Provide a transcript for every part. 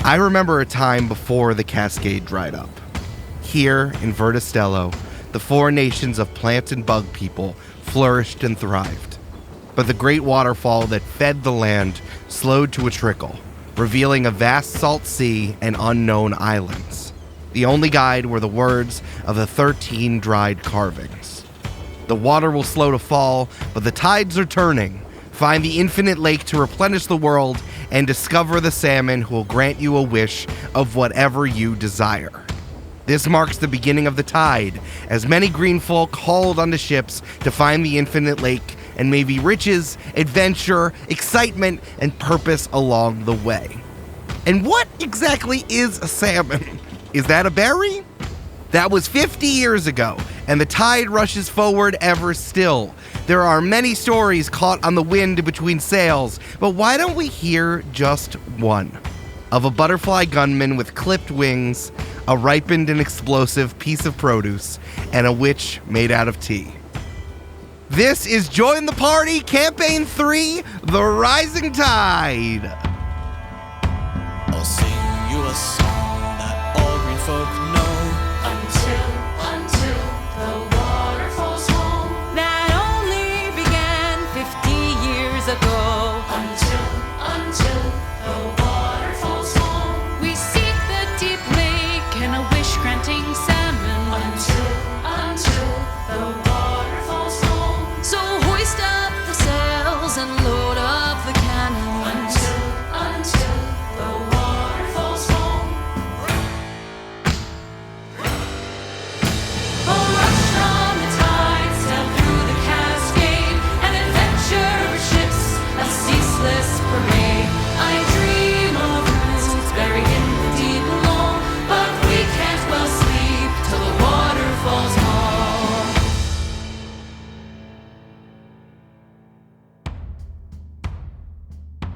I remember a time before the Cascade dried up. Here in Vertistello, the four nations of plant and bug people flourished and thrived. But the great waterfall that fed the land slowed to a trickle, revealing a vast salt sea and unknown islands. The only guide were the words of the 13 dried carvings. The water will slow to fall, but the tides are turning. Find the infinite lake to replenish the world and discover the salmon who will grant you a wish of whatever you desire. This marks the beginning of the tide, as many green folk hauled onto ships to find the infinite lake and maybe riches, adventure, excitement, and purpose along the way. And what exactly is a salmon? Is that a berry? That was 50 years ago, and the tide rushes forward ever still. There are many stories caught on the wind between sails, but why don't we hear just one? Of a butterfly gunman with clipped wings, a ripened and explosive piece of produce, and a witch made out of tea. This is Join the Party, Camp-Paign 3, The Rising Tide. I'll sing you a song that all green folk know. Until the water falls home. That only began 50 years ago. Until the water falls home. We seek the deep lake and a wish-granting salmon. Until the water falls home. So hoist up the sails and load up the cannons. Until the water falls home. A rush from the tide, sail through the Cascade, an adventure ships, a ceaseless parade. I dream of roots buried in the deep below, but we can't well sleep till the water falls home.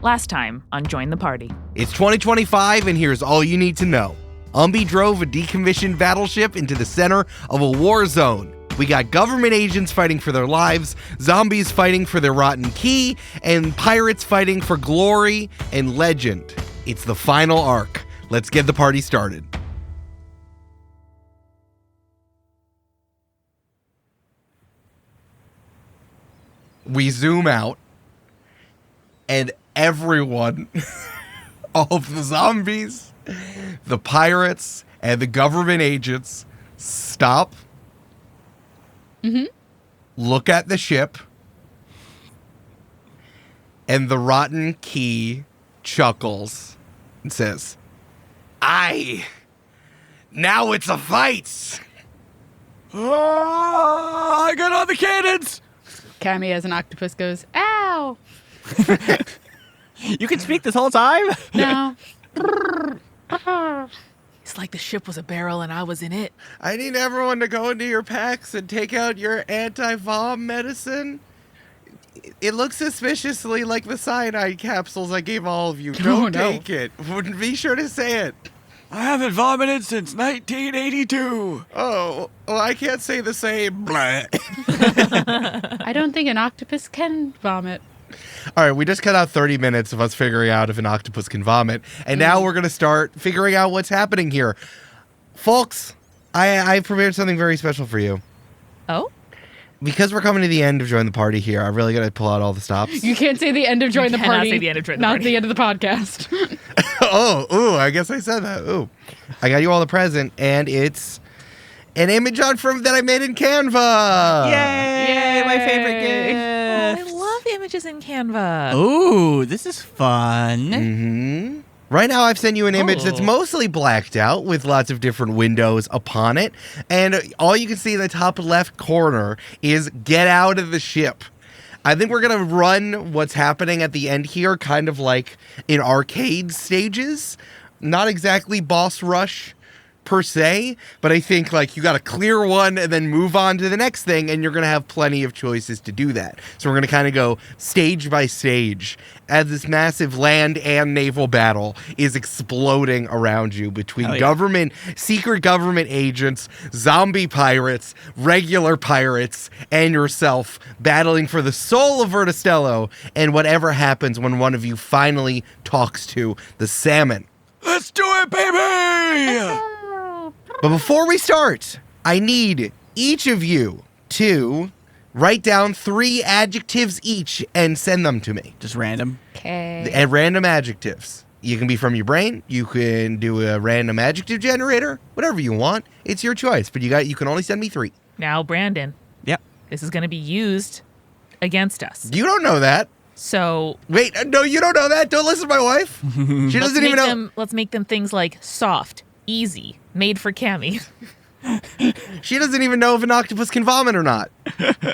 Last time on Join the Party. It's 2025, and here's all you need to know. Umbi drove a decommissioned battleship into the center of a war zone. We got government agents fighting for their lives, zombies fighting for their rotten key, and pirates fighting for glory and legend. It's the final arc. Let's get the party started. We zoom out, and everyone, all of the zombies, the pirates, and the government agents stop, look at the ship, and the rotten key chuckles and says, "Aye, now it's a fight." Oh, I got all the cannons! Cammy as an octopus goes, ow! You can speak this whole time? No. It's like the ship was a barrel and I was in it. I need everyone to go into your packs and take out your anti-vom medicine. It looks suspiciously like the cyanide capsules I gave all of you. Don't take it. Be sure to say it. I haven't vomited since 1982. Oh, well, I can't say the same. Blah. I don't think an octopus can vomit. All right, we just cut out 30 minutes of us figuring out if an octopus can vomit, and now we're going to start figuring out what's happening here. Folks, I prepared something very special for you. Oh? Because we're coming to the end of Join the Party here, I really got to pull out all the stops. You can't say the end of Join the cannot Party. say the end of Join the not Party. the end of the podcast. I guess I said that. Ooh. I got you all the present, and it's an image that I made in Canva. Yay! My favorite Yay. gift. I love images in Canva. Ooh, this is fun. Mm-hmm. Right now, I've sent you an image that's mostly blacked out with lots of different windows upon it. And all you can see in the top left corner is "Get out of the ship." I think we're going to run what's happening at the end here kind of like in arcade stages. Not exactly boss rush per se, but I think like you got to clear one and then move on to the next thing, and you're going to have plenty of choices to do that. So we're going to kind of go stage by stage as this massive land and naval battle is exploding around you between secret government agents, zombie pirates, regular pirates, and yourself battling for the soul of Vertistello and whatever happens when one of you finally talks to the salmon. Let's do it, baby! But before we start, I need each of you to write down 3 adjectives each and send them to me. Just random. Okay. And random adjectives. You can be from your brain. You can do a random adjective generator. Whatever you want. It's your choice. But you can only send me 3. Now, Brandon, Yep. this is going to be used against us. You don't know that. So Wait, no, you don't know that. Don't listen to my wife. She doesn't even know. Let's make them things like soft, easy, made for Cammy. She doesn't even know if an octopus can vomit or not.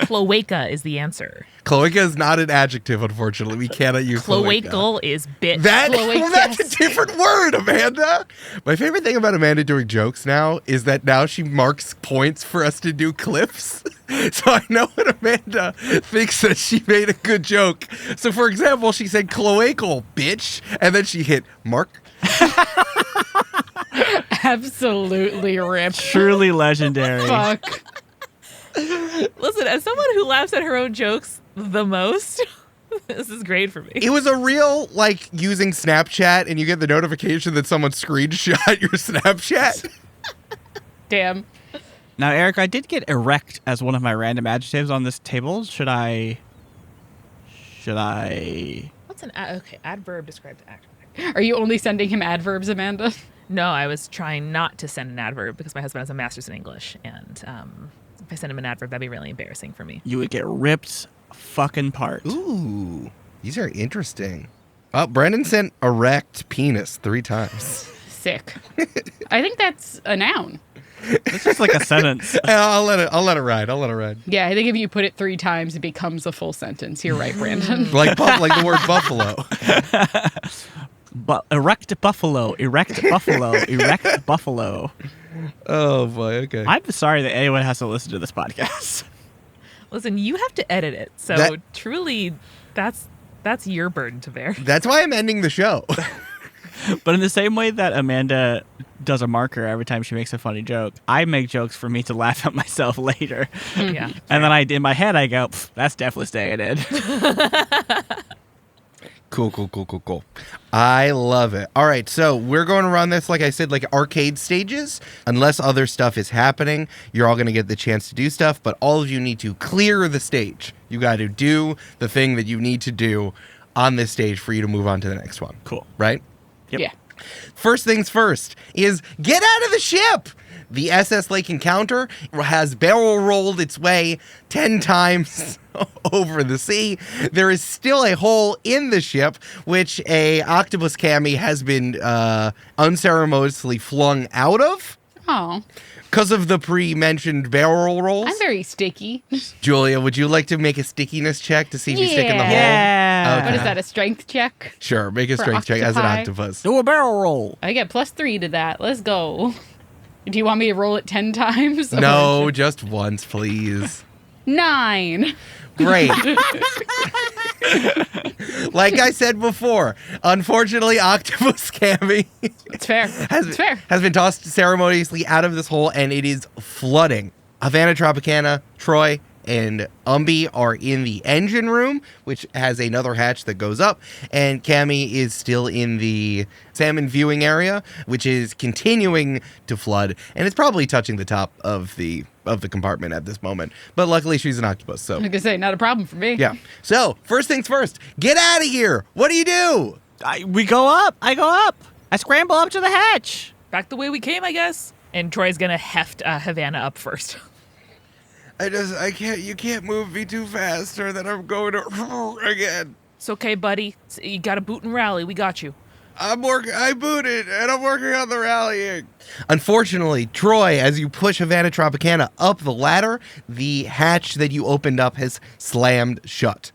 Cloaca is the answer. Cloaca is not an adjective, unfortunately. We cannot use cloaca. Cloacal is bitch. Well, that's a different word, Amanda. My favorite thing about Amanda doing jokes now is that now she marks points for us to do clips. So I know when Amanda thinks that she made a good joke. So, for example, she said cloacal, bitch, and then she hit mark. Absolutely ripped. Truly legendary. Fuck. Listen, as someone who laughs at her own jokes the most, this is great for me. It was a real, like, using Snapchat and you get the notification that someone screenshot your Snapchat. Damn. Now, Eric, I did get erect as one of my random adjectives on this table. Should I? What's an adverb describes an adjective? Are you only sending him adverbs, Amanda? No, I was trying not to send an adverb because my husband has a master's in English, and if I send him an adverb, that'd be really embarrassing for me. You would get ripped fucking part. Ooh, these are interesting. Oh, Brendan sent erect penis 3 times. Sick. I think that's a noun. It's just like a sentence. I'll let it ride. Yeah, I think if you put it 3 times, it becomes a full sentence. You're right, Brandon. Like the word buffalo. But erect buffalo, erect buffalo. Oh boy, okay. I'm sorry that anyone has to listen to this podcast. Listen, you have to edit it, so truly, that's your burden to bear. That's why I'm ending the show. But in the same way that Amanda does a marker every time she makes a funny joke, I make jokes for me to laugh at myself later. Yeah. And then in my head, I go, that's definitely staying in. Cool. I love it. All right, so we're going to run this, like I said, like arcade stages. Unless other stuff is happening, you're all going to get the chance to do stuff, but all of you need to clear the stage. You got to do the thing that you need to do on this stage for you to move on to the next one. Cool. Right? Yep. Yeah. First things first is get out of the ship. The SS Lake Encounter has barrel rolled its way 10 times over the sea. There is still a hole in the ship, which a octopus cami has been unceremoniously flung out of Oh, because of the pre-mentioned barrel rolls. I'm very sticky. Julia, would you like to make a stickiness check to see if you stick in the hole? Yeah. Okay. What is that, a strength check? Sure, make a For strength check as an octopi? octopus. Do a barrel roll. I get +3 to that. Let's go. Do you want me to roll it 10 times? No, just once, please. 9. Great. Like I said before, unfortunately, Octopus Cammy It's fair. It's fair. has been tossed ceremoniously out of this hole, and it is flooding. Havana Tropicana, Troy, and Umbi are in the engine room, which has another hatch that goes up, and Cammy is still in the salmon viewing area, which is continuing to flood, and it's probably touching the top of the compartment at this moment. But luckily, she's an octopus, so I'm going to say, not a problem for me. yeah. So first things first, get out of here. What do? We go up. I go up. I scramble up to the hatch. Back the way we came, I guess. And Troy's gonna heft Havana up first. I can't. You can't move me too fast, or then I'm going to again. It's okay, buddy. You got to boot and rally. We got you. I booted, and I'm working on the rallying. Unfortunately, Troy, as you push Havana Tropicana up the ladder, the hatch that you opened up has slammed shut.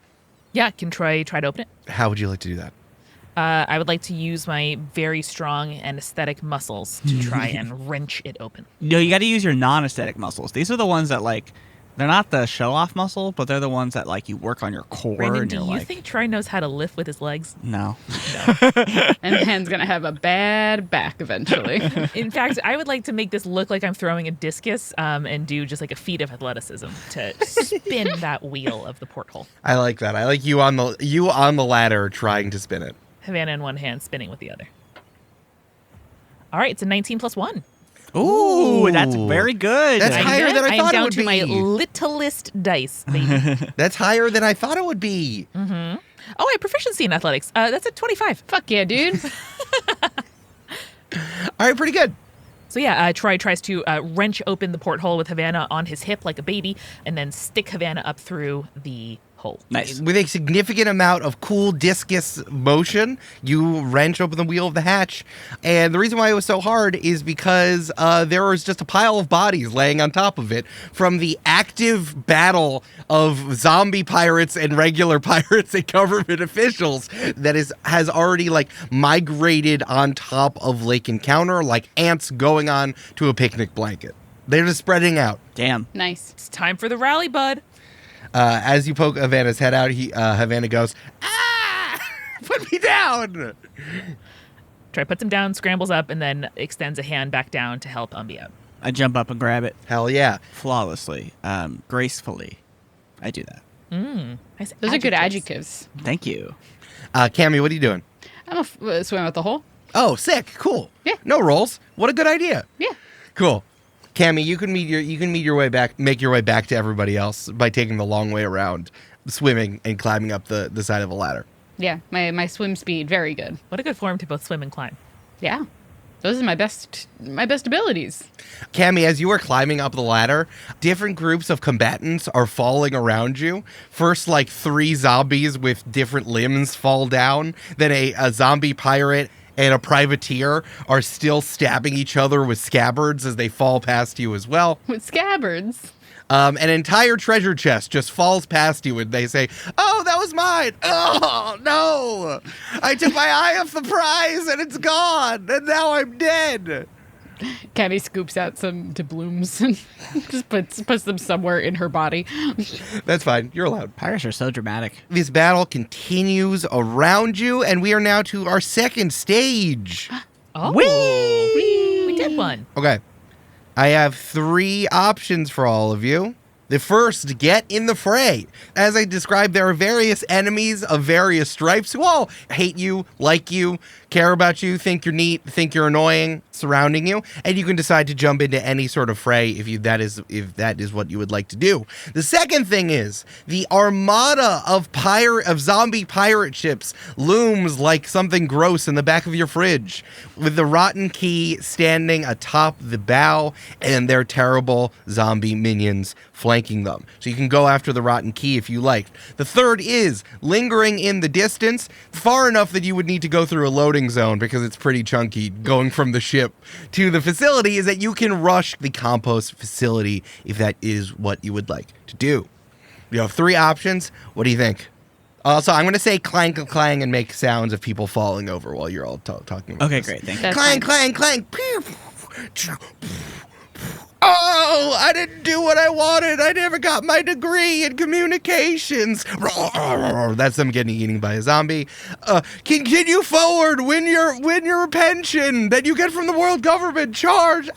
Yeah, can Troy try to open it? How would you like to do that? I would like to use my very strong and aesthetic muscles to try and wrench it open. No, you got to use your non-aesthetic muscles. These are the ones that, like, they're not the show-off muscle, but they're the ones that, like, you work on your core. Brandon, and do you're you like, think Troy knows how to lift with his legs? No. And Han's going to have a bad back eventually. In fact, I would like to make this look like I'm throwing a discus and do just like a feat of athleticism to spin that wheel of the porthole. I like that. I like you on the ladder trying to spin it. Havana in one hand, spinning with the other. All right, it's a 19 plus 1. Ooh, that's very good. That's higher than I am thought it down would to my be. littlest dice, baby. That's higher than I thought it would be. Oh, I have proficiency in athletics. That's a 25. Fuck yeah, dude. All right, pretty good. So yeah, Troy tries to wrench open the porthole with Havana on his hip like a baby, and then stick Havana up through the hole. Nice. With a significant amount of cool discus motion, you wrench open the wheel of the hatch. And the reason why it was so hard is because there was just a pile of bodies laying on top of it from the active battle of zombie pirates and regular pirates and government officials that has already like migrated on top of Lake Encounter like ants going on to a picnic blanket. They're just spreading out. Damn. Nice. It's time for the rally, bud. As you poke Havana's head out, Havana goes, "Ah! Put me down!" Troy puts him down, scrambles up, and then extends a hand back down to help Umbi up. I jump up and grab it Hell yeah. flawlessly, gracefully. I do that. Nice Those are good adjectives. Thank you. Cammy, what are you doing? I'm a swim with the hole. Oh, sick. Cool. Yeah. No rolls. What a good idea. Yeah. Cool. Cammy, you can meet your way back, make your way back to everybody else by taking the long way around, swimming and climbing up the side of a ladder. Yeah. My swim speed, very good. What a good form to both swim and climb. Yeah. Those are my best abilities. Cammy, as you are climbing up the ladder, different groups of combatants are falling around you. First, like 3 zombies with different limbs fall down. Then a zombie pirate and a privateer are still stabbing each other with scabbards as they fall past you as well. With scabbards. An entire treasure chest just falls past you and they say, "Oh, that was mine. Oh, no. I took my eye off the prize and it's gone. And now I'm dead." Cammy scoops out some doubloons and just puts them somewhere in her body. That's fine. You're allowed. Pirates are so dramatic. This battle continues around you, and we are now to our second stage. Oh, Whee! we did one. Okay. I have 3 options for all of you. The first, get in the fray. As I described, there are various enemies of various stripes who all hate you, like you, care about you, think you're neat, think you're annoying, surrounding you, and you can decide to jump into any sort of fray if that is what you would like to do. The second thing is the armada of zombie pirate ships looms like something gross in the back of your fridge, with the rotten key standing atop the bow and their terrible zombie minions flanking them. So you can go after the rotten key if you like. The third is lingering in the distance, far enough that you would need to go through a loading zone because it's pretty chunky going from the ship to the facility, is that you can rush the compost facility if that is what you would like to do. You have 3 options. What do you think? Also, I'm going to say clank, clang, and make sounds of people falling over while you're all talking about Okay, this. great. Thank you. That's Clang, fine. clang, clang. Oh, I didn't do what I wanted. I never got my degree in communications. That's them getting eaten by a zombie. Continue forward. Win your pension that you get from the world government. Charge.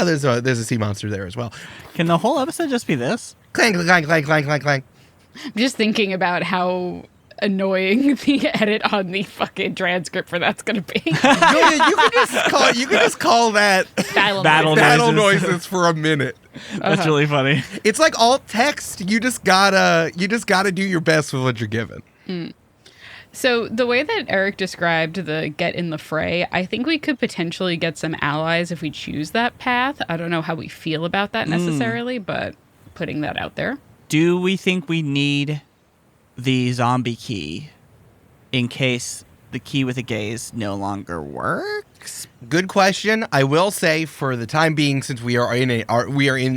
There's a sea monster there as well. Can the whole episode just be this? Clang, clang, clang, clang, clang, clang. I'm just thinking about how annoying the edit on the fucking transcript for that's gonna be. You can just call that Battle noises for a minute. That's really funny. It's like alt text. You just gotta do your best with what you're given. So the way that Eric described the get in the fray, I think we could potentially get some allies if we choose that path. I don't know how we feel about that necessarily, but putting that out there. Do we think we need the zombie key in case the key with the gaze no longer works? Good question. I will say, for the time being, since we are in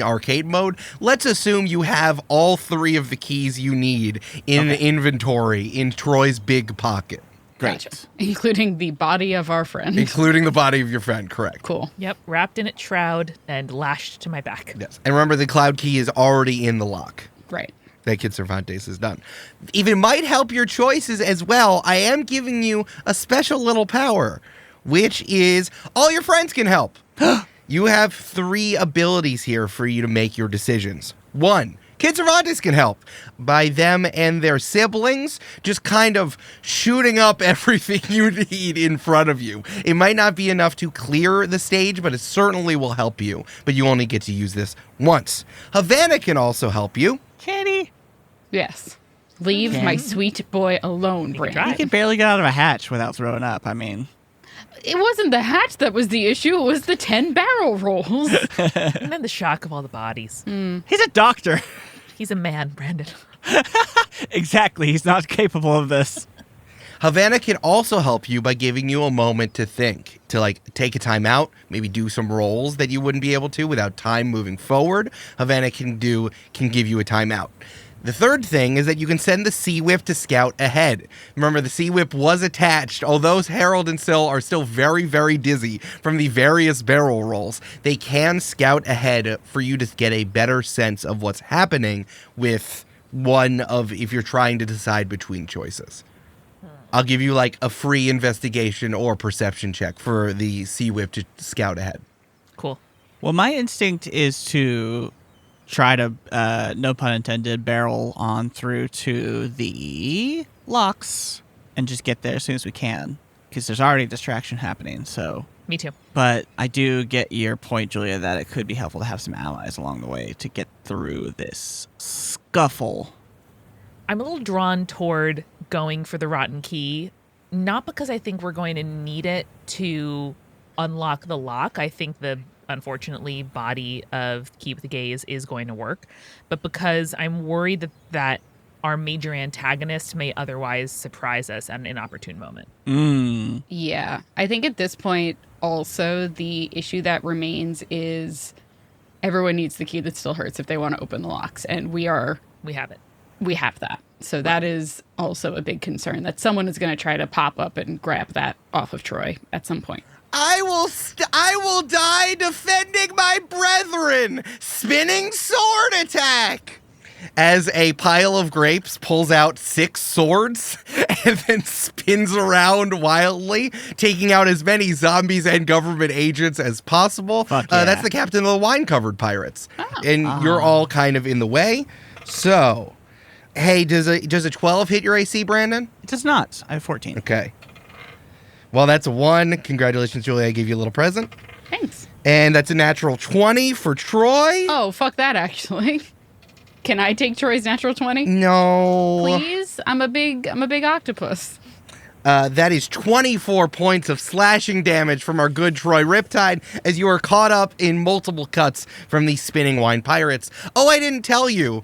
arcade mode, let's assume you have all 3 of the keys you need in inventory in Troy's big pocket. Great. Gotcha. Including the body of our friend. Including the body of your friend, correct. Cool. Yep, wrapped in its shroud and lashed to my back. Yes. And remember, the cloud key is already in the lock. Right. That Kid Cervantes is done. If it might help your choices as well, I am giving you a special little power, which is all your friends can help. You have 3 abilities here for you to make your decisions. 1, Kid Cervantes can help by them and their siblings just kind of shooting up everything you need in front of you. It might not be enough to clear the stage, but it certainly will help you. But you only get to use this once. Havana can also help you. Kitty. Yes. Leave my sweet boy alone, Brandon. He can barely get out of a hatch without throwing up. I mean, It wasn't the hatch that was the issue. It was the 10 barrel rolls. And then the shock of all the bodies. he's a doctor. He's a man, Brandon. Exactly. He's not capable of this. Havana can also help you by giving you a moment to think, to like take a time out, maybe do some rolls that you wouldn't be able to without time moving forward. Havana can give you a timeout. The third thing is that you can send the Sea Whip to scout ahead. Remember, the Sea Whip was attached. Although Harold and Syl are still very, very dizzy from the various barrel rolls, they can scout ahead for you to get a better sense of what's happening with one of if you're trying to decide between choices. I'll give you like a free investigation or perception check for the Sea Whip to scout ahead. Cool. Well, my instinct is to try to, no pun intended, barrel on through to the locks and just get there as soon as we can, because there's already a distraction happening. So, Me too. but I do get your point, Julia, that it could be helpful to have some allies along the way to get through this scuffle. I'm a little drawn toward going for the rotten key, not because I think we're going to need it to unlock the lock. I think the, unfortunately, body of Key with the Gaze is going to work, but because I'm worried that our major antagonist may otherwise surprise us at an inopportune moment. Yeah. I think at this point, also, the issue that remains is everyone needs the key that still hurts if they want to open the locks. And we have it. We have that. So that is also a big concern, that someone is going to try to pop up and grab that off of Troy at some point. I will die defending my brethren. Spinning sword attack. As a pile of grapes pulls out 6 swords and then spins around wildly, taking out as many zombies and government agents as possible. Fuck yeah. That's the captain of the wine-covered pirates. And you're all kind of in the way. So, hey, does a 12 hit your AC, Brandon? It does not. I have 14. Okay. Well, that's a 1. Congratulations, Julia. I gave you a little present. Thanks. And that's a natural 20 for Troy. Oh, fuck that, actually. Can I take Troy's natural 20? No. Please? I'm a big octopus. That is 24 points of slashing damage from our good Troy Riptide as you are caught up in multiple cuts from the spinning wine pirates. Oh, I didn't tell you.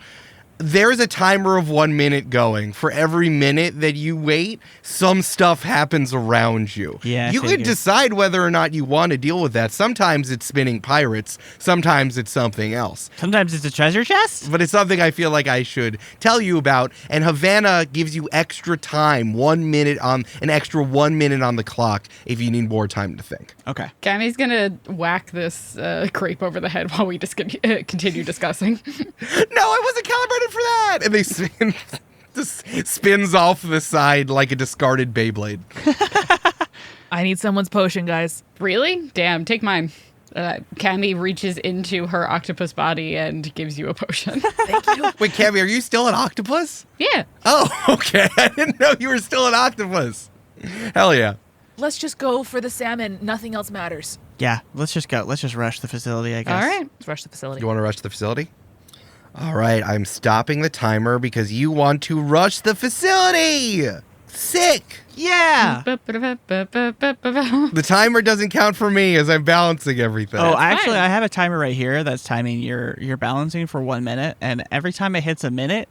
There's a timer of 1 minute going. For every minute that you wait, some stuff happens around you. Yeah, I you could figured. decide whether or not you want to deal with that. Sometimes it's spinning pirates. Sometimes it's something else. Sometimes it's a treasure chest. But it's something I feel like I should tell you about. And Havana gives you extra time, an extra 1 minute on the clock if you need more time to think. Okay. Cammy's going to whack this grape over the head while we continue discussing. No, I wasn't calibrated for that. And they spins off the side like a discarded Beyblade. I need someone's potion, guys. Really? Damn, take mine. Cammy reaches into her octopus body and gives you a potion. Thank you. Wait, Cammy, are you still an octopus? Yeah. Oh, okay. I didn't know you were still an octopus. Hell yeah. Let's just go for the salmon. Nothing else matters. Yeah, let's just go. Let's just rush the facility, I guess. All right. Let's rush the facility. You want to rush the facility? All right, I'm stopping the timer because you want to rush the facility. Sick. Yeah. The timer doesn't count for me as I'm balancing everything. Oh, fine. actually, I have a timer right here that's timing your balancing for 1 minute, and every time it hits a minute,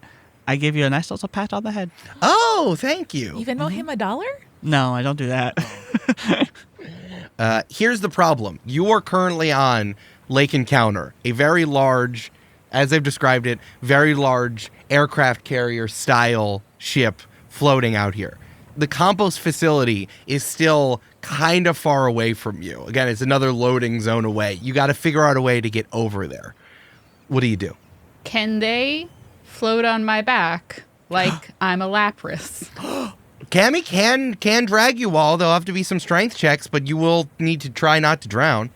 I give you a nice little pat on the head. Oh, thank you. You Venmo him $1? No, I don't do that. Here's the problem. You are currently on Lake Encounter, a very large, as I've described it, very large aircraft carrier style ship floating out here. The compost facility is still kind of far away from you. Again, it's another loading zone away. You got to figure out a way to get over there. What do you do? Can they float on my back like I'm a lapras? Cammy can drag you all. There'll have to be some strength checks, but you will need to try not to drown.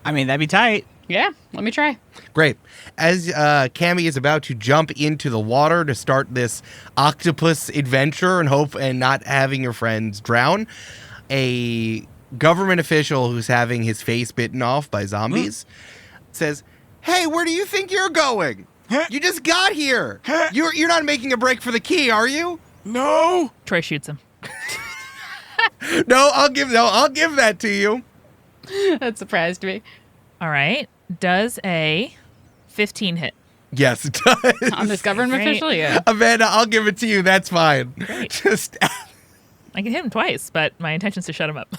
I mean, that'd be tight. Yeah, let me try. Great. As Cammy is about to jump into the water to start this octopus adventure and not having your friends drown, a government official who's having his face bitten off by zombies says, "Hey, where do you think you're going? You just got here. You're not making a break for the key, are you?" No. Troy shoots him. No, I'll give that to you. That surprised me. All right. Does a 15 hit? Yes, it does. On this government Great. official, yeah. Amanda, I'll give it to you. That's fine. Great. Just I can hit him twice, but my intention is to shut him up.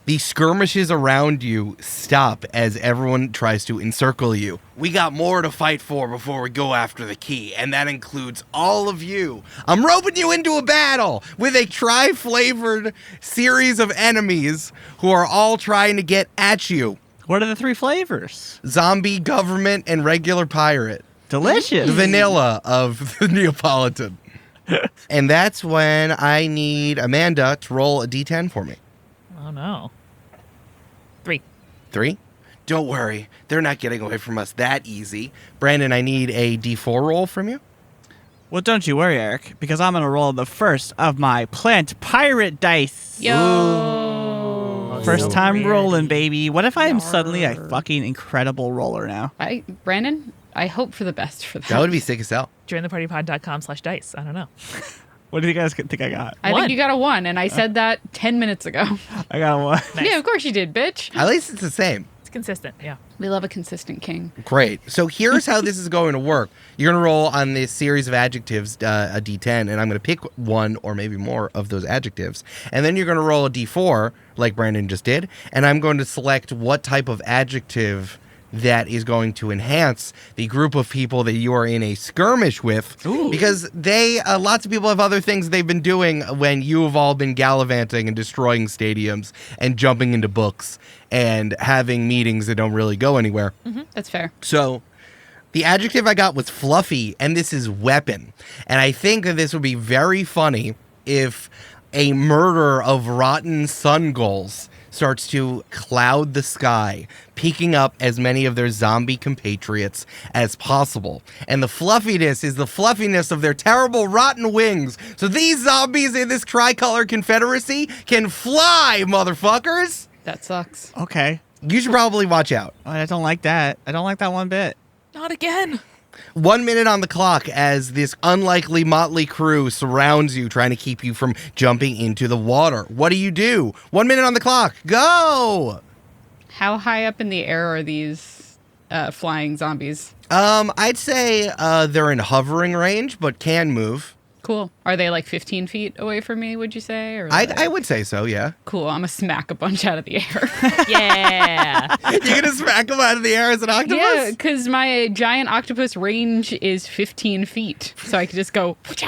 the skirmishes around you stop as everyone tries to encircle you. We got more to fight for before we go after the key, and that includes all of you. I'm roping you into a battle with a tri-flavored series of enemies who are all trying to get at you. What are the 3 flavors? Zombie, government, and regular pirate. Delicious. The vanilla of the Neapolitan. And that's when I need Amanda to roll a d10 for me. Oh, no. 3. 3? Don't worry. They're not getting away from us that easy. Brandon, I need a d4 roll from you. Well, don't you worry, Eric, because I'm going to roll the first of my plant pirate dice. Yo. First time weird. rolling, baby. What if I am suddenly a fucking incredible roller now? Brandon, I hope for the best for that. That would be sick as hell. Jointhepartypod.com/dice. I don't know. What do you guys think I got? I One. think you got a 1, and I said that 10 minutes ago. I got a 1. Nice. Yeah, of course you did, bitch. At least it's the same. It's consistent. Yeah. We love a consistent king. Great. So here's how this is going to work. You're going to roll on this series of adjectives a d10, and I'm going to pick one or maybe more of those adjectives. And then you're going to roll a d4, like Brandon just did, and I'm going to select what type of adjective that is going to enhance the group of people that you are in a skirmish with. Ooh. Because lots of people have other things they've been doing when you have all been gallivanting and destroying stadiums and jumping into books and having meetings that don't really go anywhere. That's fair. So the adjective I got was fluffy, and this is weapon. And I think that this would be very funny if a murder of rotten sun gulls starts to cloud the sky, peeking up as many of their zombie compatriots as possible. And the fluffiness is the fluffiness of their terrible rotten wings. So these zombies in this tricolor confederacy can fly, motherfuckers! That sucks. Okay. You should probably watch out. I don't like that. I don't like that one bit. Not again. 1 minute on the clock as this unlikely motley crew surrounds you, trying to keep you from jumping into the water. What do? 1 minute on the clock. Go! How high up in the air are these flying zombies? I'd say they're in hovering range, but can move. Cool. Are they like 15 feet away from me, would you say? Or I would say so, yeah. Cool. I'm going to smack a bunch out of the air. Yeah. You're going to smack them out of the air as an octopus? Yeah, because my giant octopus range is 15 feet. So I could just go, Just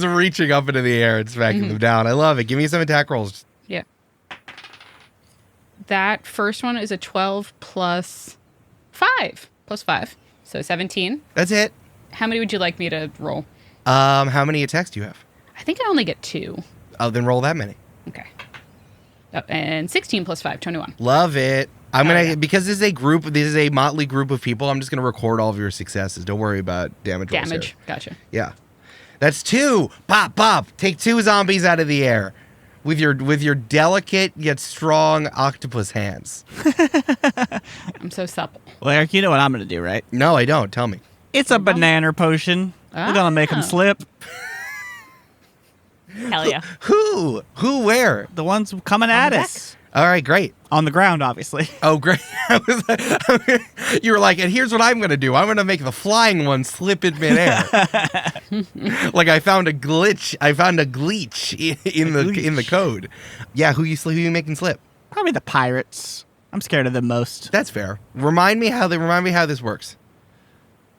reaching up into the air and smacking them down. I love it. Give me some attack rolls. yeah. That first one is a 12 plus 5. Plus 5. So 17. That's it. How many would you like me to roll? How many attacks do you have? I think I only get 2. Oh, then roll that many. Okay. Oh, and 16 plus 5, 21. Love it. I'm gonna yeah. because this is a motley group of people. I'm just gonna record all of your successes. Don't worry about damage. rolls here. Damage. Gotcha. Yeah, that's 2. Pop, pop. Take 2 zombies out of the air with your delicate yet strong octopus hands. I'm so supple. Well, Eric, you know what I'm going to do, right? No, I don't. Tell me. It's a banana potion. We're going to make them slip. Hell yeah. Who? Where? The ones coming at the us. All right, great. On the ground, obviously. Oh, great. You were like, and here's what I'm going to do. I'm going to make the flying one slip in midair. Like I found a glitch. I found a glitch in the code. Yeah, who you making slip? Probably the pirates. I'm scared of them most. That's fair. Remind me how this works.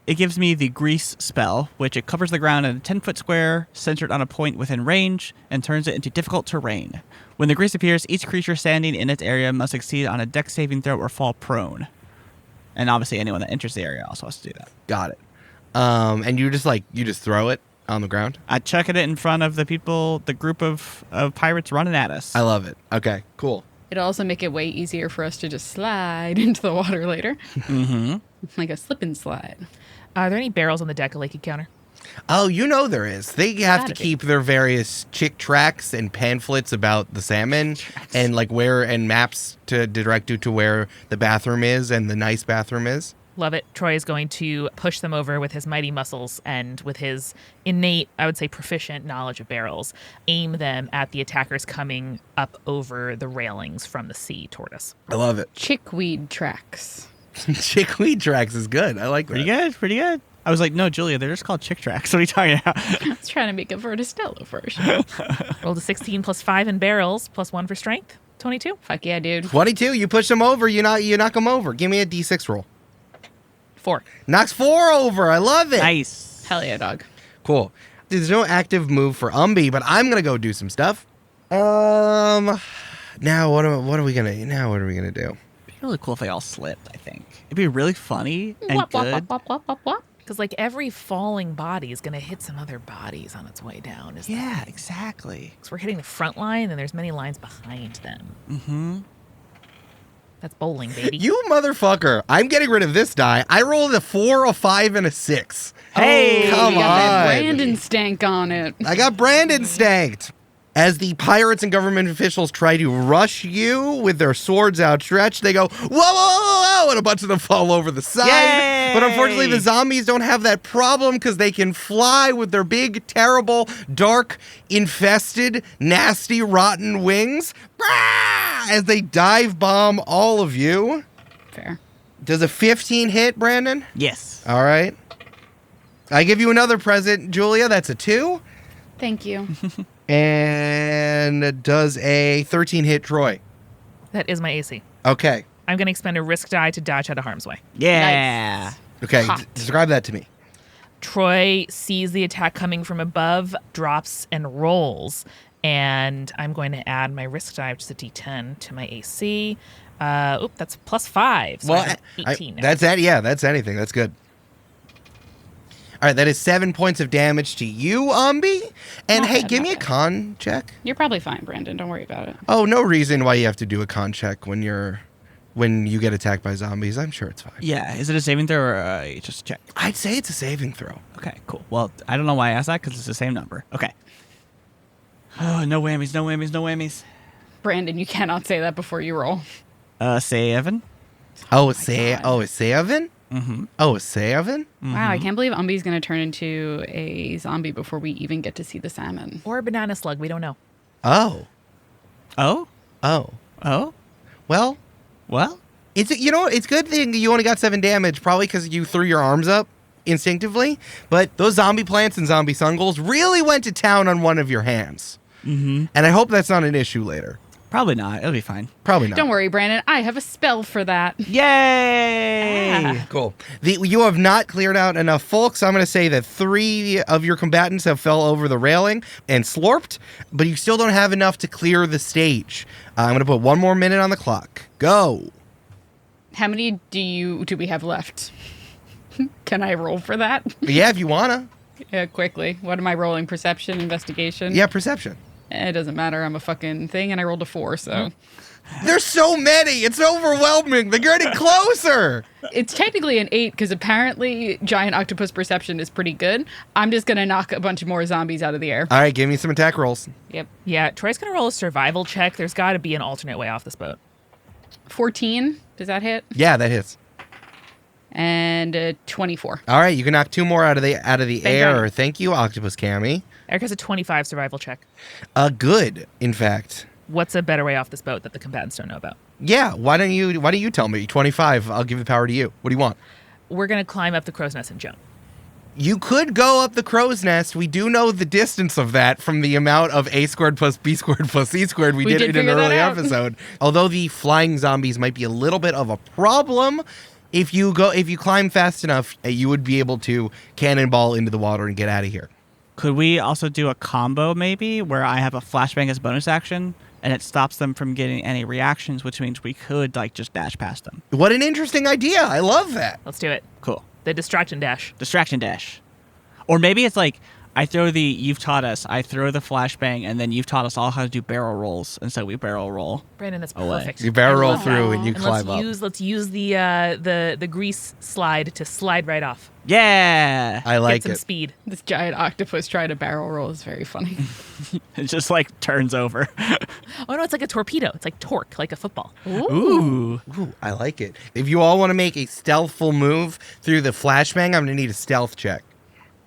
It gives me the grease spell, which it covers the ground in a 10-foot square, centered on a point within range, and turns it into difficult terrain. When the grease appears, each creature standing in its area must succeed on a dex saving throw or fall prone. And obviously anyone that enters the area also has to do that. Got it. And you just throw it on the ground? I chuck it in front of the group of pirates running at us. I love it. Okay, cool. It'll also make it way easier for us to just slide into the water later. Mm-hmm. Like a slip and slide. Are there any barrels on the deck of Lake Encounter? Oh, you know there is. They have to Gotta be. keep their various chick tracks and pamphlets about the salmon and like where and maps to direct you to where the bathroom is and the nice bathroom is. Love it. Troy is going to push them over with his mighty muscles and with his innate, I would say proficient knowledge of barrels, aim them at the attackers coming up over the railings from the sea toward us. I love it. Chickweed tracks. Chickweed tracks is good. I like that. Pretty good. I was like, no, Julia, they're just called chick tracks. What are you talking about? I was trying to make a Vertistello version. Rolled a 16 plus 5 in barrels, plus 1 for strength. 22. Fuck yeah, dude. 22. You push them over. You knock them over. Give me a D6 roll. 4. Knocks 4 over. I love it. Nice. Hell yeah, dog. Cool. There's no active move for Umbi, but I'm gonna go do some stuff. Now what are we gonna do? It'd be really cool if they all slipped, I think. It'd be really funny and Wop, wop, good. wop, wop, wop, wop. Because like every falling body is going to hit some other bodies on its way down. Yeah, exactly. Because we're hitting the front line and there's many lines behind them. Mm-hmm. That's bowling, baby. You motherfucker. I'm getting rid of this die. I rolled a 4, a 5, and a 6. Hey! Come You got that on. Brandon stank on it. I got Brandon stanked. As the pirates and government officials try to rush you with their swords outstretched, they go, whoa, whoa, whoa, whoa, and a bunch of them fall over the side. Yay! But unfortunately, the zombies don't have that problem because they can fly with their big, terrible, dark, infested, nasty, rotten wings. Brah! As they dive bomb all of you. Fair. Does a 15 hit, Brandon? Yes. All right. I give you another present, Julia. That's a 2. Thank you. And does a 13 hit Troy? That is my AC. Okay. I'm going to expend a risk die to dodge out of harm's way. Yeah. Okay. Hot. Describe that to me. Troy sees the attack coming from above, drops and rolls, and I'm going to add my risk die, which is a D10, to my AC. That's plus 5. So I have 18 now. that's that. Yeah, that's anything. That's good. All right, that is 7 points of damage to you, Umbi. And Not hey, bad, give not me a bad. con check. You're probably fine, Brandon. Don't worry about it. Oh, no reason why you have to do a con check when you get attacked by zombies. I'm sure it's fine. Yeah. Is it a saving throw or just a check? I'd say it's a saving throw. Okay, cool. Well, I don't know why I asked that because it's the same number. Okay. Oh, no whammies, no whammies, no whammies. Brandon, you cannot say that before you roll. Say Evan. Oh, God. it's 7? Mm-hmm. Oh, it's 7? Wow, I can't believe Umbi's going to turn into a zombie before we even get to see the salmon. Or a banana slug. We don't know. Oh. Oh? Oh. Oh? Well, Well? it's good thing you only got 7 damage, probably because you threw your arms up instinctively. But those zombie plants and zombie sungles really went to town on one of your hands. Mm-hmm. And I hope that's not an issue later. Probably not. It'll be fine. Probably not. Don't worry, Brandon. I have a spell for that. Yay! Cool. You have not cleared out enough folk, so I'm going to say that 3 of your combatants have fell over the railing and slorped, but you still don't have enough to clear the stage. I'm going to put 1 more minute on the clock. Go. How many do we have left? Can I roll for that? Yeah, if you want to. Yeah, quickly. What am I rolling? Perception, investigation? Yeah, perception. It doesn't matter. I'm a fucking thing, and I rolled a 4, so. There's so many. It's overwhelming. They're getting closer. It's technically an 8, because apparently giant octopus perception is pretty good. I'm just going to knock a bunch more zombies out of the air. All right, give me some attack rolls. Yep. Yeah, Troy's going to roll a survival check. There's got to be an alternate way off this boat. 14. Does that hit? Yeah, that hits. And 24. All right, you can knock 2 more out of the air. God. Thank you, Octopus Cammy. Eric has a 25 survival check. Good, in fact. What's a better way off this boat that the combatants don't know about? Yeah, why don't you tell me? 25. I'll give the power to you. What do you want? We're going to climb up the crow's nest and jump. You could go up the crow's nest. We do know the distance of that from the amount of A squared plus B squared plus C squared we did in an figure that early out. episode. Although the flying zombies might be a little bit of a problem, if you climb fast enough, you would be able to cannonball into the water and get out of here. Could we also do a combo maybe where I have a flashbang as bonus action and it stops them from getting any reactions, which means we could just dash past them. What an interesting idea. I love that. Let's do it. Cool. The distraction dash. Distraction dash. Or maybe it's I throw the you've taught us. I throw the flashbang, and then you've taught us all how to do barrel rolls, and so we barrel roll. Brandon, that's Away. perfect. You barrel I roll love through that. and you And climb up. let's use the grease slide to slide right off. Yeah, I like Get some it. speed. This giant octopus trying to barrel roll is very funny. it just like turns over. Oh no, it's like a torpedo. It's like torque, like a football. Ooh. Ooh, I like it. If you all want to make a stealthful move through the flashbang, I'm going to need a stealth check.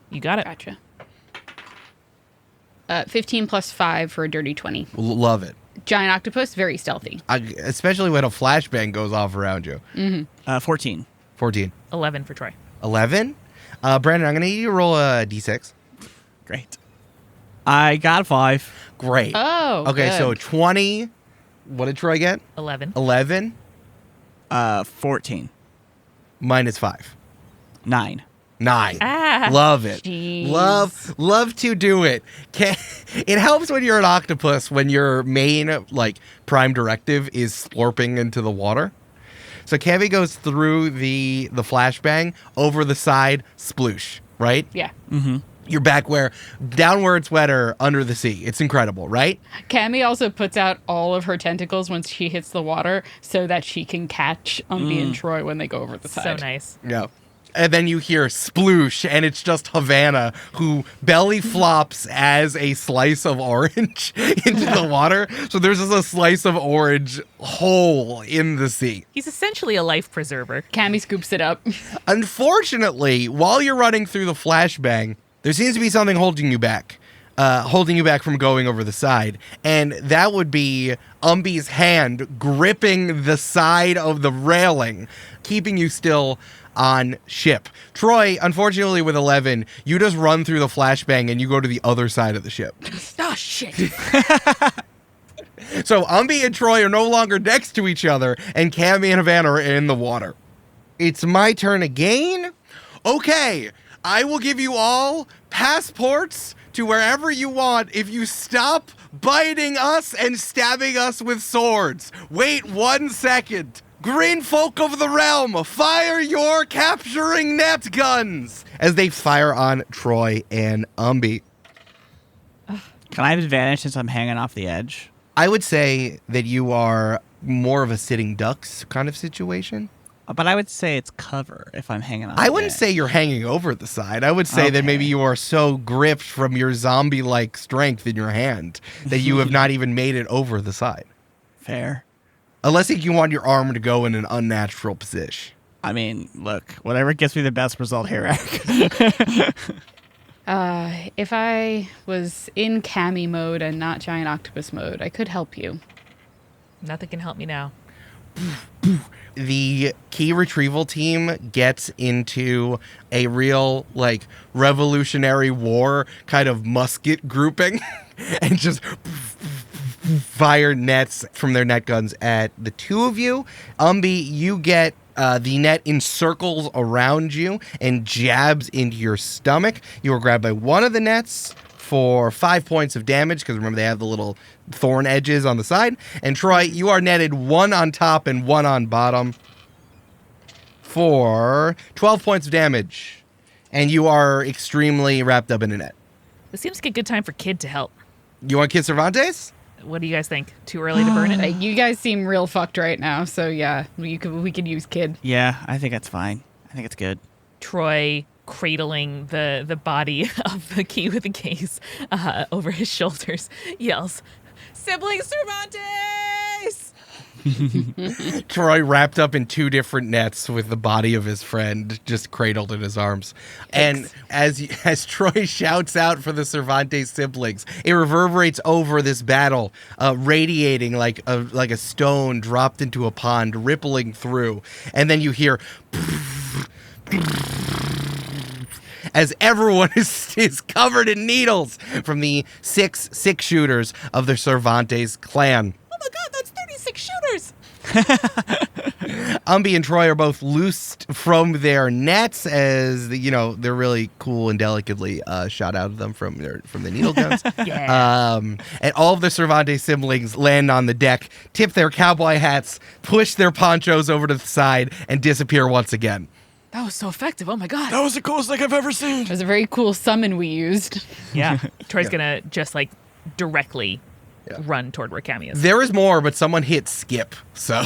You got it. Gotcha. 15 plus 5 for a dirty 20. Love it. Giant octopus, very stealthy. Especially when a flashbang goes off around you. 14. 14. 11 for Troy. 11. Brandon, I'm going to need you to roll a d6. Great. I got 5. Great. Oh, Okay, good. so 20. What did Troy get? 11. 11 14. minus 5. 9. 9. Ah. Love it. Jeez. Love to do it. It helps when you're an octopus when your main prime directive is slurping into the water. So Cammy goes through the flashbang over the side, sploosh, right? Yeah. You're back where downward wetter under the sea. It's incredible, right? Cammy also puts out all of her tentacles once she hits the water so that she can catch Umbi and Troy when they go over the So side. nice. Yeah. And then you hear sploosh, and it's just Havana, who belly flops as a slice of orange into the water. So there's just a slice of orange hole in the sea. He's essentially a life preserver. Cammy scoops it up. Unfortunately, while you're running through the flashbang, there seems to be something holding you back from going over the side. And that would be Umbi's hand gripping the side of the railing, keeping you still on ship. Troy, unfortunately with 11, you just run through the flashbang and you go to the other side of the ship. Oh, shit. So Umbi and Troy are no longer next to each other, and Cammy and Havana are in the water. It's my turn again. Okay, I will give you all passports to wherever you want if you stop biting us and stabbing us with swords. Wait 1 second. Green folk of the realm, fire your capturing net guns! As they fire on Troy and Umbi. Can I have advantage since I'm hanging off the edge? I would say that you are more of a sitting ducks kind of situation. But I would say it's cover if I'm hanging off I the wouldn't edge. say you're hanging over the side. I would say that maybe Okay. you are so gripped from your zombie-like strength in your hand that you have not even made it over the side. Fair. Unless you want your arm to go in an unnatural position. I mean, look, whatever gets me the best result here, Eric. If I was in Cammy mode and not giant octopus mode, I could help you. Nothing can help me now. The key retrieval team gets into a real, Revolutionary War kind of musket grouping and just fire nets from their net guns at the two of you. Umbi, you get the net encircles around you and jabs into your stomach. You are grabbed by one of the nets for 5 points of damage, because remember they have the little thorn edges on the side. And Troy, you are netted one on top and one on bottom for 12 points of damage. And you are extremely wrapped up in a net. This seems like a good time for Kid to help. You want Kid Cervantes? What do you guys think? Too early to burn it? You guys seem real fucked right now, so yeah, we could use Kid. Yeah, I think that's fine. I think it's good. Troy cradling the body of the key with the case over his shoulders yells, "Sibling Cervantes!" Troy wrapped up in two different nets with the body of his friend just cradled in his arms. And as Troy shouts out for the Cervantes siblings, it reverberates over this battle, radiating like a stone dropped into a pond, rippling through. And then you hear as everyone is covered in needles from the six shooters of the Cervantes clan. Oh my god, that's 36 shooters! Umbi and Troy are both loosed from their nets as they're really cool and delicately shot out of them from the needle guns. Yeah. And all of the Cervantes siblings land on the deck, tip their cowboy hats, push their ponchos over to the side, and disappear once again. That was so effective. Oh my god. That was the coolest thing I've ever seen. It was a very cool summon we used. Yeah. Troy's gonna just like directly run toward where Cammy is. There is more, but someone hit skip. So,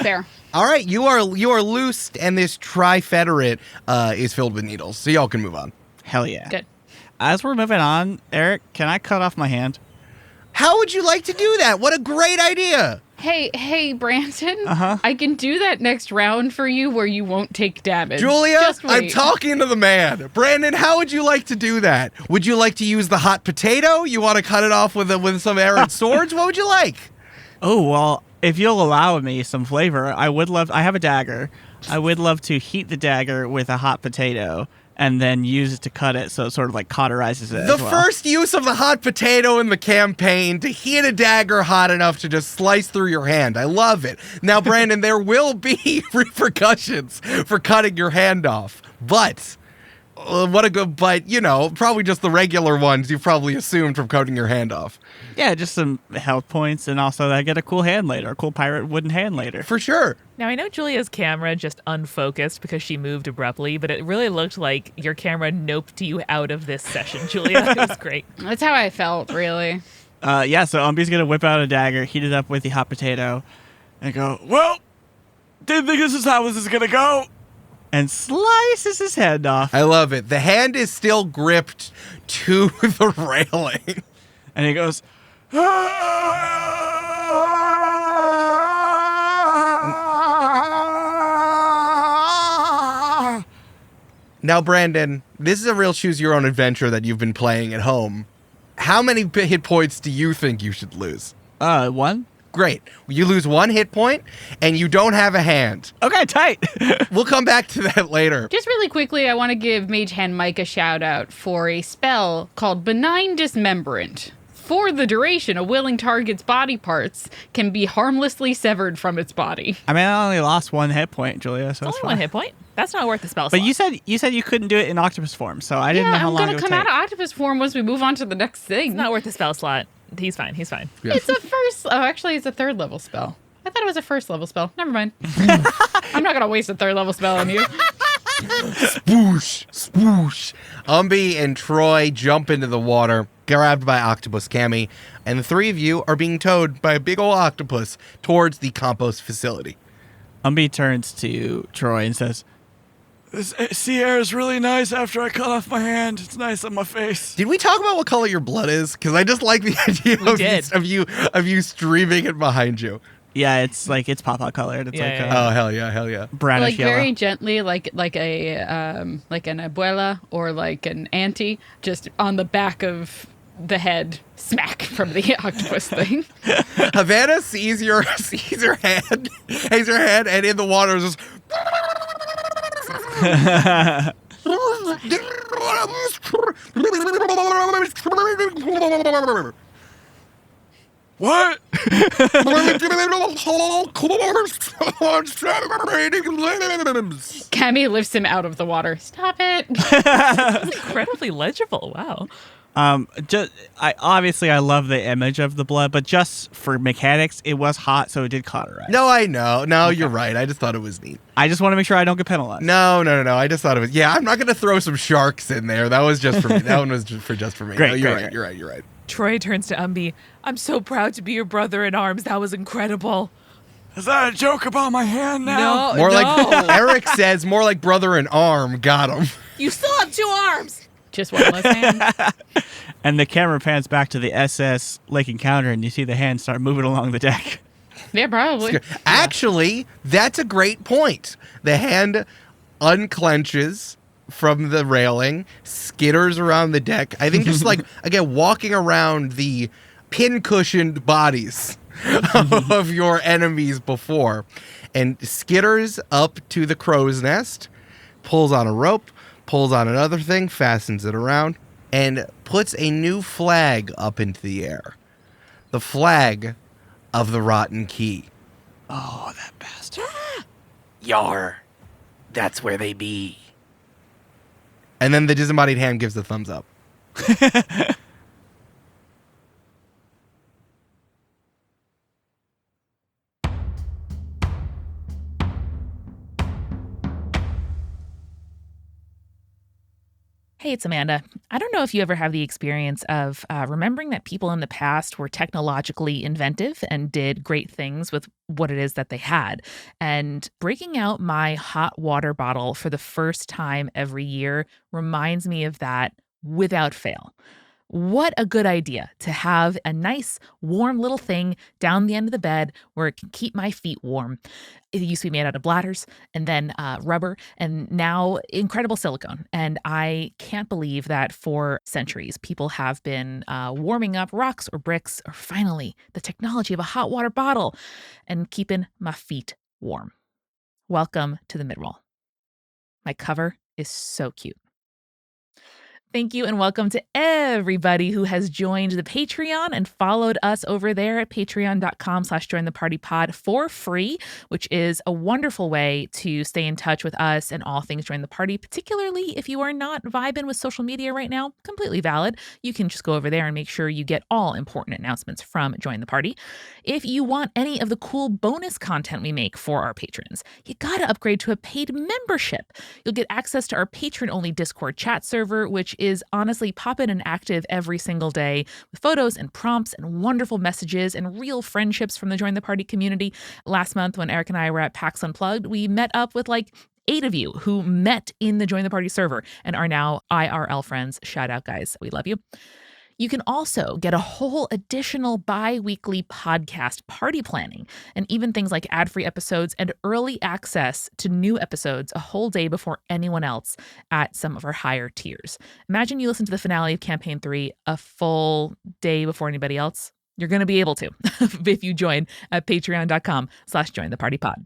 Fair. all right, you are loosed, and this trifederate is filled with needles. So y'all can move on. Hell yeah. Good. As we're moving on, Eric, can I cut off my hand? How would you like to do that? What a great idea! Hey, Brandon. Uh-huh. I can do that next round for you where you won't take damage. Julia, Just wait. I'm talking to the man. Brandon, how would you like to do that? Would you like to use the hot potato? You want to cut it off with some arid swords? What would you like? Oh, well, if you'll allow me some flavor, I have a dagger. I would love to heat the dagger with a hot potato and then use it to cut it so it sort of like cauterizes it The as well. first use of the hot potato in the campaign to heat a dagger hot enough to just slice through your hand. I love it. Now, Brandon, there will be repercussions for cutting your hand off, but probably just the regular ones you've probably assumed from cutting your hand off. Yeah, just some health points, and also I get a cool hand later, a cool pirate wooden hand later. For sure. Now, I know Julia's camera just unfocused because she moved abruptly, but it really looked like your camera noped you out of this session, Julia. It was great. That's how I felt, really. So Umbi's going to whip out a dagger, heat it up with the hot potato, and go, well, didn't think this is how this is going to go. And slices his hand off. I love it. The hand is still gripped to the railing. And he goes, Now, Brandon, this is a real choose-your-own adventure that you've been playing at home. How many hit points do you think you should lose? 1. Great. You lose 1 hit point, and you don't have a hand. Okay, tight. We'll come back to that later. Just really quickly, I want to give Mage Hand Mike a shout out for a spell called Benign Dismemberment. For the duration, a willing target's body parts can be harmlessly severed from its body. I mean, I only lost 1 hit point, Julia, so Only it's 1 fine. hit point. That's not worth the spell But slot. you said you couldn't do it in octopus form, so I didn't know how I'm long gonna it would come take. out of octopus form once we move on to the next thing. It's not worth the spell slot. He's fine. He's fine. Yeah. It's a first. Oh, actually, it's a 3rd level spell. I thought it was a 1st level spell. Never mind. I'm not gonna waste a 3rd level spell on you. Spoosh, spoosh. Umbi and Troy jump into the water, grabbed by Octopus Cammy, and the 3 of you are being towed by a big old octopus towards the compost facility. Umbi turns to Troy and says, This sea air is really nice after I cut off my hand. It's nice on my face. Did we talk about what color your blood is? Because I just like the idea did. of you streaming it behind you. yeah, it's pawpaw colored. It's Yeah, like yeah. Oh, hell yeah, hell yeah. brownish Like yellow. very gently, like an abuela or like an auntie, just on the back of the head, smack from the octopus thing. Havana sees her hand, and in the water is just. What? Cammy lifts him out of the water. Stop it. Incredibly legible. Wow. I love the image of the blood, but just for mechanics, it was hot, so it did cauterize. No, I know. No, you're right. I just thought it was neat. I just want to make sure I don't get penalized. No. I just thought it was. Yeah, I'm not going to throw some sharks in there. That was just for me. That one was just for me. Great, No, you're great, right. You're right. Troy turns to Umbi. I'm so proud to be your brother in arms. That was incredible. Is that a joke about my hand now? No, More no. like Eric says, more like brother in arm. Got him. You still have 2 arms. Just one less hand. And the camera pans back to the SS Lake Encounter, and you see the hand start moving along the deck. Yeah, probably. Actually, that's a great point. The hand unclenches from the railing, skitters around the deck. I think just like, again, walking around the pin-cushioned bodies of your enemies before, and skitters up to the crow's nest, pulls on a rope, pulls on another thing, fastens it around, and puts a new flag up into the air. The flag of the Rotten Key. Oh, that bastard. Yar. That's where they be. And then the disembodied hand gives the thumbs up. Hey, it's Amanda. I don't know if you ever have the experience of remembering that people in the past were technologically inventive and did great things with what it is that they had. And breaking out my hot water bottle for the first time every year reminds me of that without fail. What a good idea to have a nice, warm little thing down the end of the bed where it can keep my feet warm. It used to be made out of bladders and then rubber and now incredible silicone. And I can't believe that for centuries, people have been warming up rocks or bricks or finally the technology of a hot water bottle and keeping my feet warm. Welcome to the midroll. My cover is so cute. Thank you and welcome to everybody who has joined the Patreon and followed us over there at patreon.com/jointhepartypod for free, which is a wonderful way to stay in touch with us and all things Join the Party, particularly if you are not vibing with social media right now. Completely valid. You can just go over there and make sure you get all important announcements from Join the Party. If you want any of the cool bonus content we make for our patrons, you gotta upgrade to a paid membership. You'll get access to our patron-only Discord chat server, which is honestly poppin' and active every single day with photos and prompts and wonderful messages and real friendships from the Join the Party community. Last month when Eric and I were at PAX Unplugged, we met up with like 8 of you who met in the Join the Party server and are now IRL friends. Shout out, guys. We love you. You can also get a whole additional bi-weekly podcast party planning and even things like ad-free episodes and early access to new episodes a whole day before anyone else at some of our higher tiers. Imagine you listen to the finale of Camp-Paign 3 a full day before anybody else. You're going to be able to if you join at patreon.com/jointhepartypod.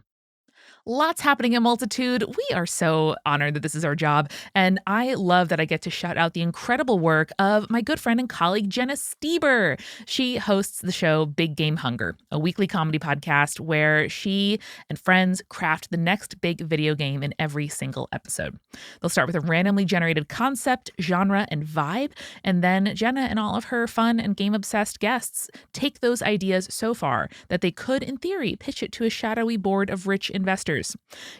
Lots happening at Multitude. We are so honored that this is our job. And I love that I get to shout out the incredible work of my good friend and colleague, Jenna Stieber. She hosts the show Big Game Hunger, a weekly comedy podcast where she and friends craft the next big video game in every single episode. They'll start with a randomly generated concept, genre, and vibe. And then Jenna and all of her fun and game-obsessed guests take those ideas so far that they could, in theory, pitch it to a shadowy board of rich investors.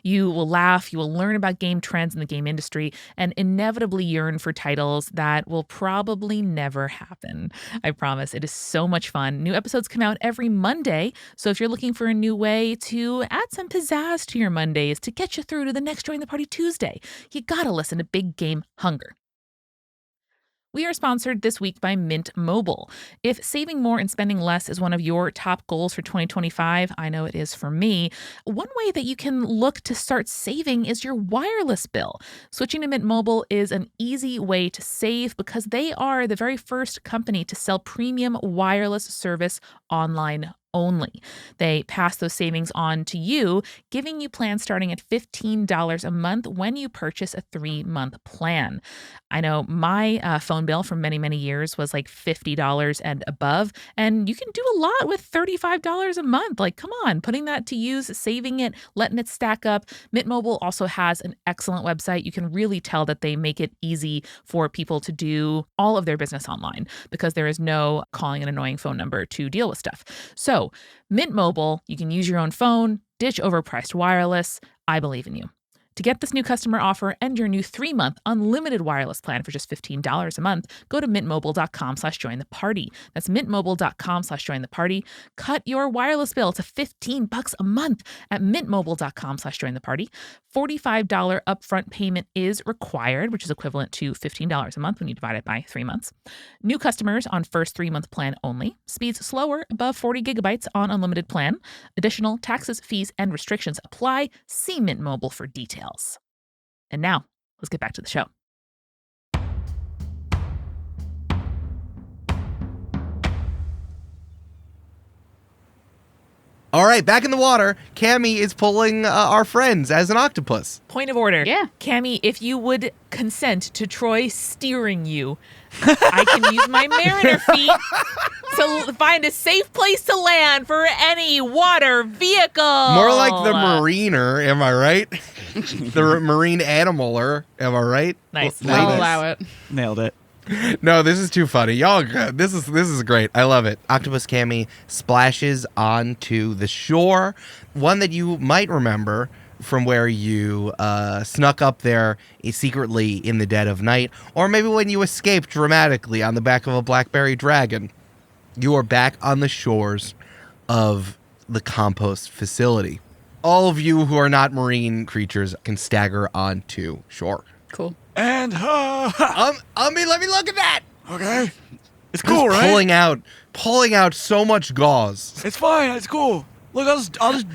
You will laugh, you will learn about game trends in the game industry, and inevitably yearn for titles that will probably never happen. I promise. It is so much fun. New episodes come out every Monday, so if you're looking for a new way to add some pizzazz to your Mondays to get you through to the next Join the Party Tuesday, you gotta listen to Big Game Hunger. We are sponsored this week by Mint Mobile. If saving more and spending less is one of your top goals for 2025, I know it is for me, one way that you can look to start saving is your wireless bill. Switching to Mint Mobile is an easy way to save because they are the very first company to sell premium wireless service online only. They pass those savings on to you, giving you plans starting at $15 a month when you purchase a 3-month plan. I know my phone bill for many, many years was like $50 and above, and you can do a lot with $35 a month. Like, come on, putting that to use, saving it, letting it stack up. Mint Mobile also has an excellent website. You can really tell that they make it easy for people to do all of their business online because there is no calling an annoying phone number to deal with stuff. So Mint Mobile, you can use your own phone, ditch overpriced wireless. I believe in you. To get this new customer offer and your new 3-month unlimited wireless plan for just $15 a month, go to mintmobile.com/jointheparty. That's mintmobile.com/jointheparty. Cut your wireless bill to $15 a month at mintmobile.com/jointheparty. $45 upfront payment is required, which is equivalent to $15 a month when you divide it by 3 months. New customers on first 3-month plan only. Speeds slower above 40 gigabytes on unlimited plan. Additional taxes, fees, and restrictions apply. See Mint Mobile for details. And now, let's get back to the show. All right, back in the water, Cammy is pulling our friends as an octopus. Point of order. Yeah. Cammy, if you would consent to Troy steering you, I can use my mariner feet to find a safe place to land for any water vehicle. More like the mariner, am I right? The marine animaler, am I right? Nice. Ladies. I'll allow it. Nailed it. No, this is too funny. Y'all, this is great. I love it. Octopus Cammy splashes onto the shore. One that you might remember from where you snuck up there secretly in the dead of night, or maybe when you escaped dramatically on the back of a blackberry dragon, you are back on the shores of the compost facility. All of you who are not marine creatures can stagger onto shore. Cool. And Umbi, let me look at that. okay, it's cool, Just right? pulling out so much gauze. It's fine. It's cool. Look, I'll just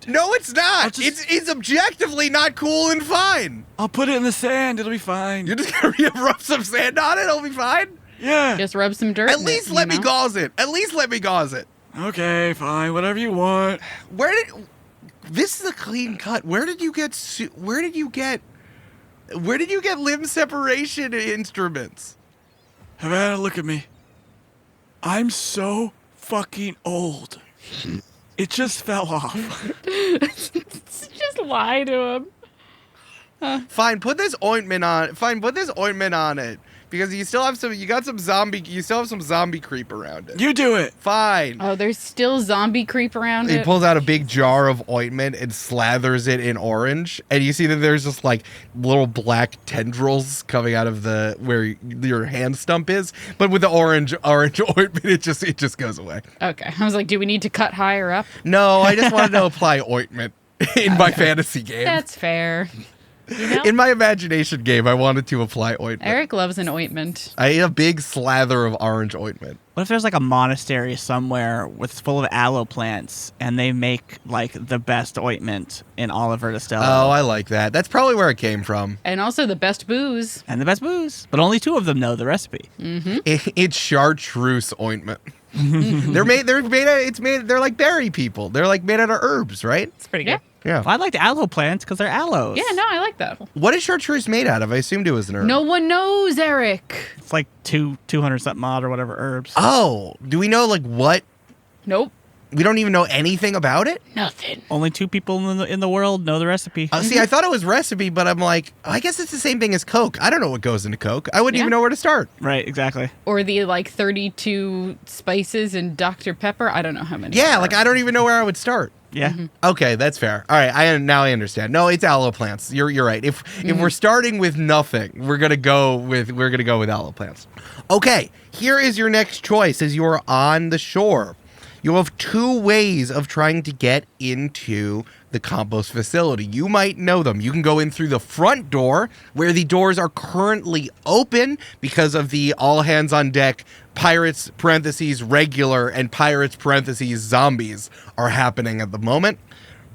No, it's not. I'll just- It's objectively not cool and fine. I'll put it in the sand. It'll be fine. You're just gonna rub some sand on it. It'll be fine. Yeah. Just rub some dirt. At in least it, let you me know? gauze it. At least let me gauze it. Okay, fine. Whatever you want. This is a clean cut. Where did you get limb separation instruments? Havana, look at me. I'm so fucking old. It just fell off. Just lie to him. Fine, put this ointment on. Fine, put this ointment on it because you still have some. You still have some zombie creep around it. You do it. Fine. Oh, there's still zombie creep around He it. pulls out a big jar of ointment and slathers it in orange, and you see that there's just like little black tendrils coming out of where your hand stump is. But with the orange ointment, it just goes away. Okay. I was like, do we need to cut higher up? No, I just wanted to apply ointment in my fantasy game. That's fair. You know? In my imagination game, I wanted to apply ointment. Eric loves an ointment. I ate a big slather of orange ointment. What if there's like a monastery somewhere with full of aloe plants and they make like the best ointment in all of Vertistello? Oh, I like that. That's probably where it came from. And also the best booze. And the best booze. But only 2 of them know the recipe. It's chartreuse ointment. They're like berry people. They're like made out of herbs, right? It's pretty Yeah. good. Yeah. Well, I like the aloe plants because they're aloes. Yeah, no, I like that. What is chartreuse made out of? I assumed it was an herb. No one knows, Eric. It's like 200 something odd or whatever herbs. Oh, do we know like what? Nope. We don't even know anything about it? Nothing. Only 2 people in the world know the recipe. See, I thought it was recipe, but I'm like, I guess it's the same thing as Coke. I don't know what goes into Coke. I wouldn't Yeah. even know where to start. Right, exactly. Or the like 32 spices in Dr. Pepper. I don't know how many. Yeah, there like are. I don't even know where I would start. Yeah. Okay, that's fair. All right, now I understand. No, it's aloe plants. You're right. If we're starting with nothing, we're gonna go with aloe plants. Okay, here is your next choice. As you are on the shore, you have 2 ways of trying to get into the compost facility. You might know them. You can go in through the front door, where the doors are currently open because of the all hands on deck pirates parentheses regular and pirates parentheses zombies are happening at the moment.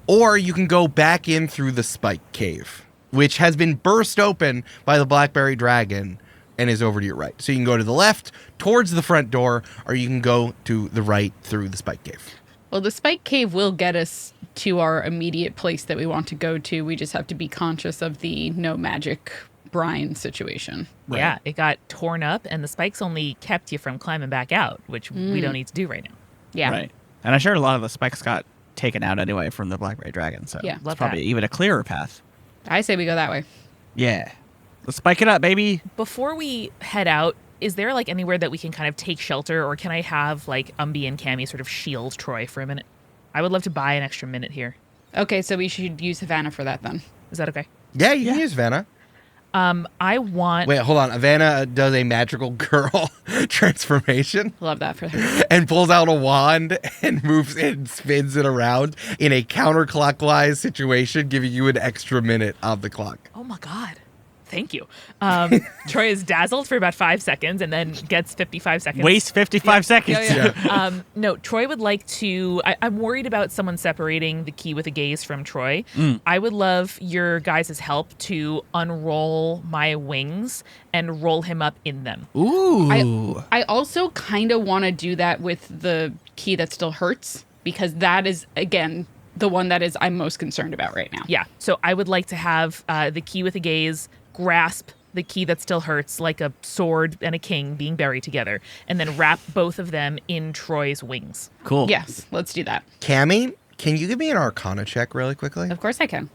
Or you can go back in through the spike cave, which has been burst open by the blackberry dragon and is over to your right. So you can go to the left towards the front door, or you can go to the right through the spike cave. Well, the spike cave will get us to our immediate place that we want to go to. We just have to be conscious of the no magic brine situation. Right. Yeah, it got torn up, and the spikes only kept you from climbing back out, which we don't need to do right now. Yeah. Right. And I'm sure a lot of the spikes got taken out anyway from the blackberry dragon. So Yeah. it's Love probably that. even a clearer path. I say we go that way. Yeah. Let's spike it up, baby. Before we head out, is there like anywhere that we can kind of take shelter, or can I have like Umbi and Cammy sort of shield Troy for a minute? I would love to buy an extra minute here. Okay, so we should use Havana for that then. Is that okay? Yeah, you can use Vanna. I want. Wait, hold on. Vanna does a magical girl transformation Love that for her. and pulls out a wand and moves it and spins it around in a counterclockwise situation, giving you an extra minute on the clock. Oh my God. Thank you. Troy is dazzled for about 5 seconds and then gets 55 seconds. Waste 55 seconds. Yeah. No, Troy would like to. I'm worried about someone separating the key with a gaze from Troy. I would love your guys' help to unroll my wings and roll him up in them. Ooh. I also kind of want to do that with the key that still hurts, because that is, again, the one that I'm most concerned about right now. Yeah. So I would like to have the key with a gaze grasp the key that still hurts like a sword and a king being buried together, and then wrap both of them in Troy's wings. Cool. Yes, let's do that. Cammy, can you give me an Arcana check really quickly? Of course I can.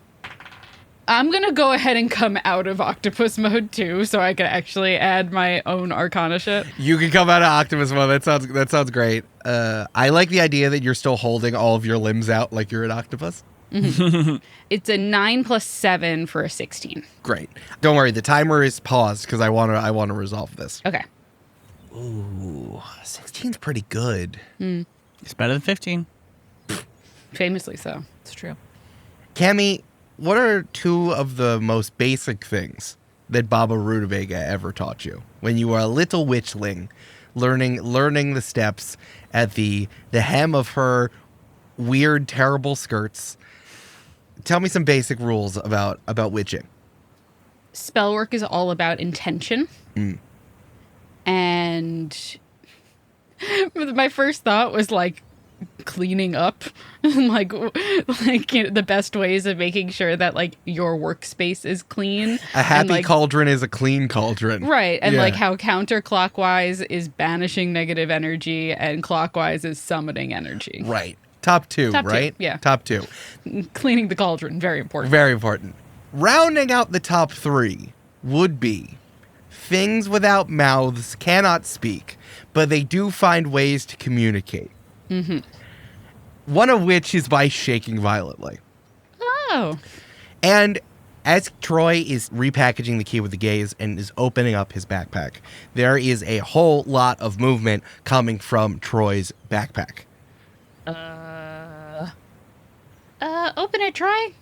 I'm going to go ahead and come out of octopus mode too, so I can actually add my own Arcana shit. You can come out of Octopus mode. That sounds great. I like the idea that you're still holding all of your limbs out like you're an octopus. It's a 9 plus 7 for a 16. Great. Don't worry, the timer is paused because I want to resolve this. Okay. Ooh, 16's pretty good. It's better than 15. Famously so. It's true. Cammy, what are two of the most basic things that Baba Rutabaga ever taught you when you were a little witchling, learning the steps at the hem of her weird, terrible skirts? Tell me some basic rules about witching. Spell work is all about intention. And my first thought was like cleaning up, like you know, the best ways of making sure that like your workspace is clean. A happy like, cauldron is a clean cauldron. right? And Yeah. like how counterclockwise is banishing negative energy, and clockwise is summoning energy. Right. Top two, Top two, right? yeah. Top two. Cleaning the cauldron, very important. Very important. Rounding out the top three would be things without mouths cannot speak, but they do find ways to communicate. One of which is by shaking violently. Oh, And as Troy is repackaging the key with the gaze and is opening up his backpack, there is a whole lot of movement coming from Troy's backpack. open it, Troy.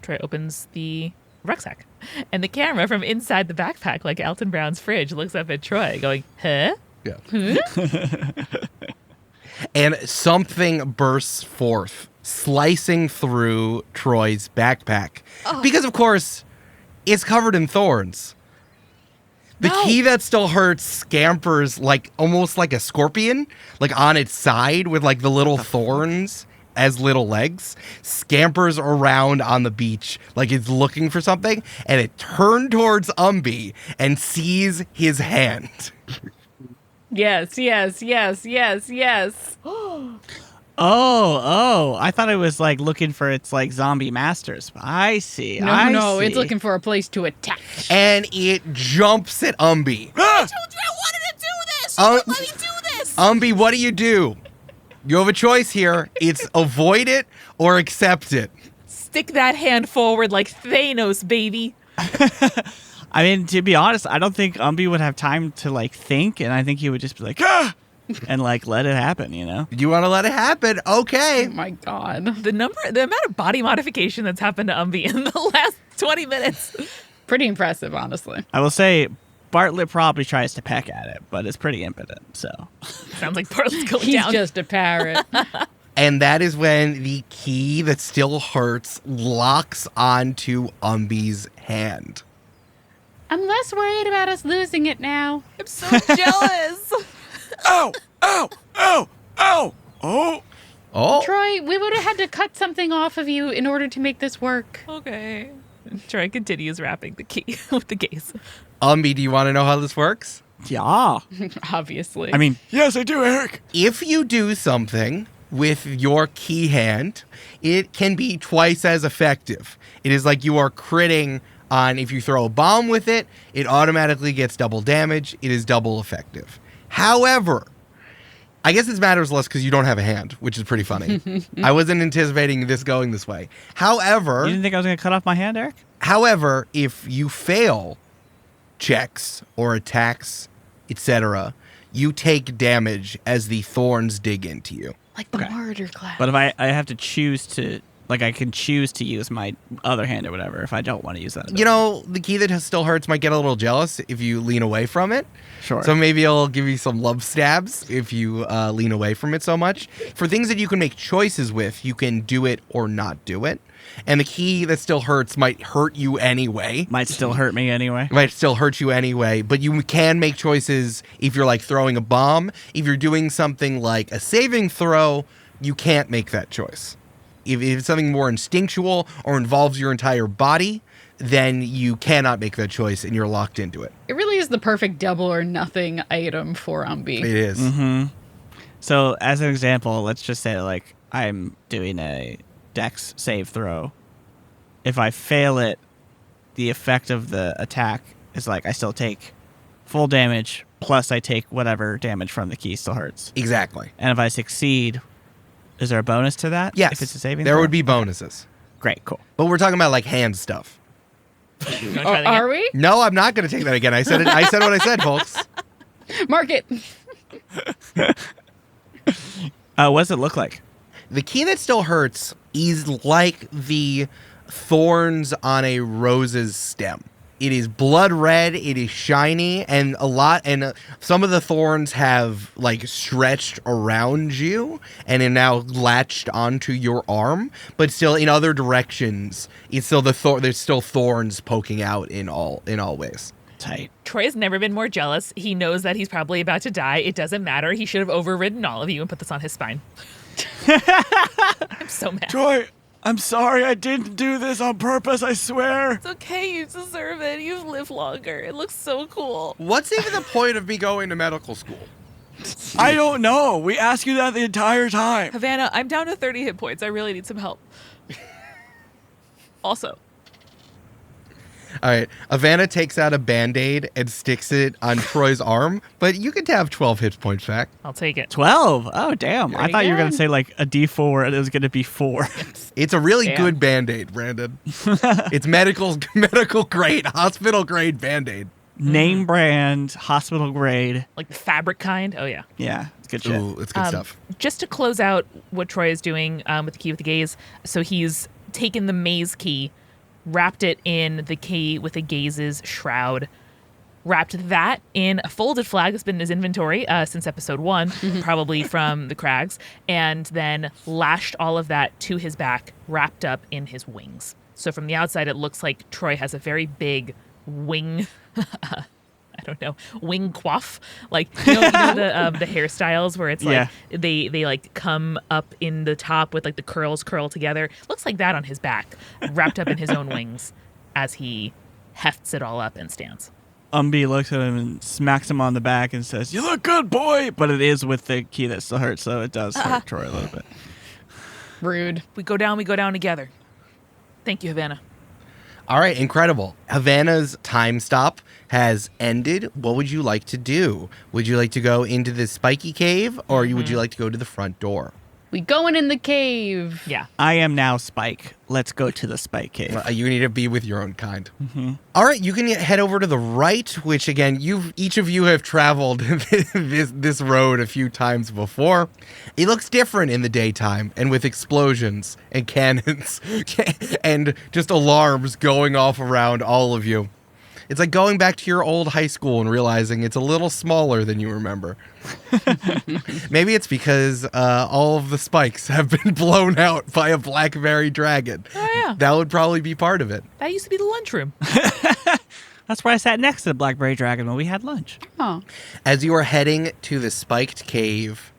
Troy opens the rucksack, and the camera from inside the backpack, like Elton Brown's fridge, looks up at Troy, going, "Huh?" Yeah. And something bursts forth, slicing through Troy's backpack. Because, of course, it's covered in thorns. The key that still hurts scampers like almost like a scorpion, like on its side with like the little thorns as little legs, scampers around on the beach like it's looking for something, and it turned towards Umbi and sees his hand. Yes, yes, yes, yes, yes. Oh, I thought it was like looking for its like zombie masters. I see. No, I it's see. looking for a place to attack. And it jumps at Umbi. I told you I wanted to do this. You won't let me do this. Umbi, what do? You have a choice here. It's avoid it or accept it. Stick that hand forward like Thanos, baby. I mean, to be honest, I don't think Umbi would have time to like think, and I think he would just be like, ah, and like let it happen, you know? You want to let it happen? Okay. Oh my god. The amount of body modification that's happened to Umbi in the last 20 minutes. Pretty impressive, honestly. I will say Bartlett probably tries to peck at it, but it's pretty impotent, so. Sounds like Bartlett's going He's down. just a parrot. And that is when the key that still hurts locks onto Umbi's hand. I'm less worried about us losing it now. I'm so jealous. Ow! Ow! Ow! Ow! Oh! Oh. Troy, we would have had to cut something off of you in order to make this work. Okay. Troy continues wrapping the key with the gaze. Umbi, do you want to know how this works? Yeah. Obviously. I mean, Yes, I do, Eric. If you do something with your key hand, it can be twice as effective. It is like you are critting on if you throw a bomb with it, it automatically gets double damage. It is double effective. However, I guess this matters less because you don't have a hand, which is pretty funny. I wasn't anticipating this going this way. you However, didn't think I was going to cut off my hand, Eric? if you fail checks or attacks, etc., you take damage as the thorns dig into you. like the murder class. But if I have to choose to, like, I can choose to use my other hand or whatever if I don't want to use that. You know, the key that still hurts might get a little jealous if you lean away from it. Sure. So maybe I'll give you some love stabs if you lean away from it so much. For things that you can make choices with, you can do it or not do it. And the key that still hurts might hurt you anyway. Might still hurt me anyway. Might still hurt you anyway, but you can make choices if you're like throwing a bomb. If you're doing something like a saving throw, you can't make that choice. If it's something more instinctual or involves your entire body, then you cannot make that choice and you're locked into it. It really is the perfect double or nothing item for Umbi. It is. Mm-hmm. So, as an example, let's just say, like, I'm doing a dex save throw. If I fail it, the effect of the attack is, like, I still take full damage, plus I take whatever damage from the key still hurts. Exactly. And if I succeed, Is there a bonus to that? Yes, If it's a saving there throw? would be bonuses. Great, cool. But we're talking about like hand stuff. You wanna try that Are again? we? No, I'm not going to take that again. I said it. I said what I said, folks. Mark it. What does it look like? The key that still hurts is like the thorns on a rose's stem. It is blood red, it is shiny, and some of the thorns have like stretched around you and are now latched onto your arm, but still in other directions, it's still there's still thorns poking out in all ways. Tight. Troy has never been more jealous. He knows that he's probably about to die. It doesn't matter. He should have overridden all of you and put this on his spine. I'm so mad. Troy, I'm sorry I didn't do this on purpose, I swear. It's okay. You deserve it. You've lived longer. It looks so cool. What's even the point of me going to medical school? I don't know. We asked you that the entire time. Havana, I'm down to 30 hit points. I really need some help. Also, All right, Havana takes out a Band-Aid and sticks it on Troy's arm, but you could have 12 hit points back. I'll take it. 12. Oh, damn. There I you thought you were go. going to say like a D4 and it was going to be 4. It's a really Damn. good Band-Aid, Brandon. It's medical grade, hospital grade Band-Aid. Name brand, hospital grade. Like the fabric kind. Oh, yeah. Yeah, it's good shit. Ooh, it's good stuff. Just to close out what Troy is doing with the key with the gaze. So he's taken the maze key, wrapped it in the key with the gaze's shroud, wrapped that in a folded flag that's been in his inventory since episode 1, probably from the Crags, and then lashed all of that to his back, wrapped up in his wings. So from the outside, it looks like Troy has a very big wing. I don't know, wing coif, like you know the hairstyles where it's like they like come up in the top with like the curls curl together. Looks like that on his back, wrapped up in his own wings, as he hefts it all up and stands. Umbi looks at him and smacks him on the back and says, "You look good, boy." But it is with the key that still hurts, so it does hurt Troy a little bit. Rude. We go down together. Thank you, Havana. All right, incredible. Havana's time stop has ended. What would you like to do? Would you like to go into the spiky cave, or would you like to go to the front door? We going in the cave. Yeah. I am now Spike. Let's go to the Spike cave. You need to be with your own kind. All right, you can head over to the right, which again, each of you have traveled this road a few times before. It looks different in the daytime, and with explosions and cannons and just alarms going off around all of you. It's like going back to your old high school and realizing it's a little smaller than you remember. Maybe it's because all of the spikes have been blown out by a blackberry dragon. Oh, yeah. That would probably be part of it. That used to be the lunchroom. That's where I sat next to the Blackberry Dragon when we had lunch. Oh. As you are heading to the spiked cave,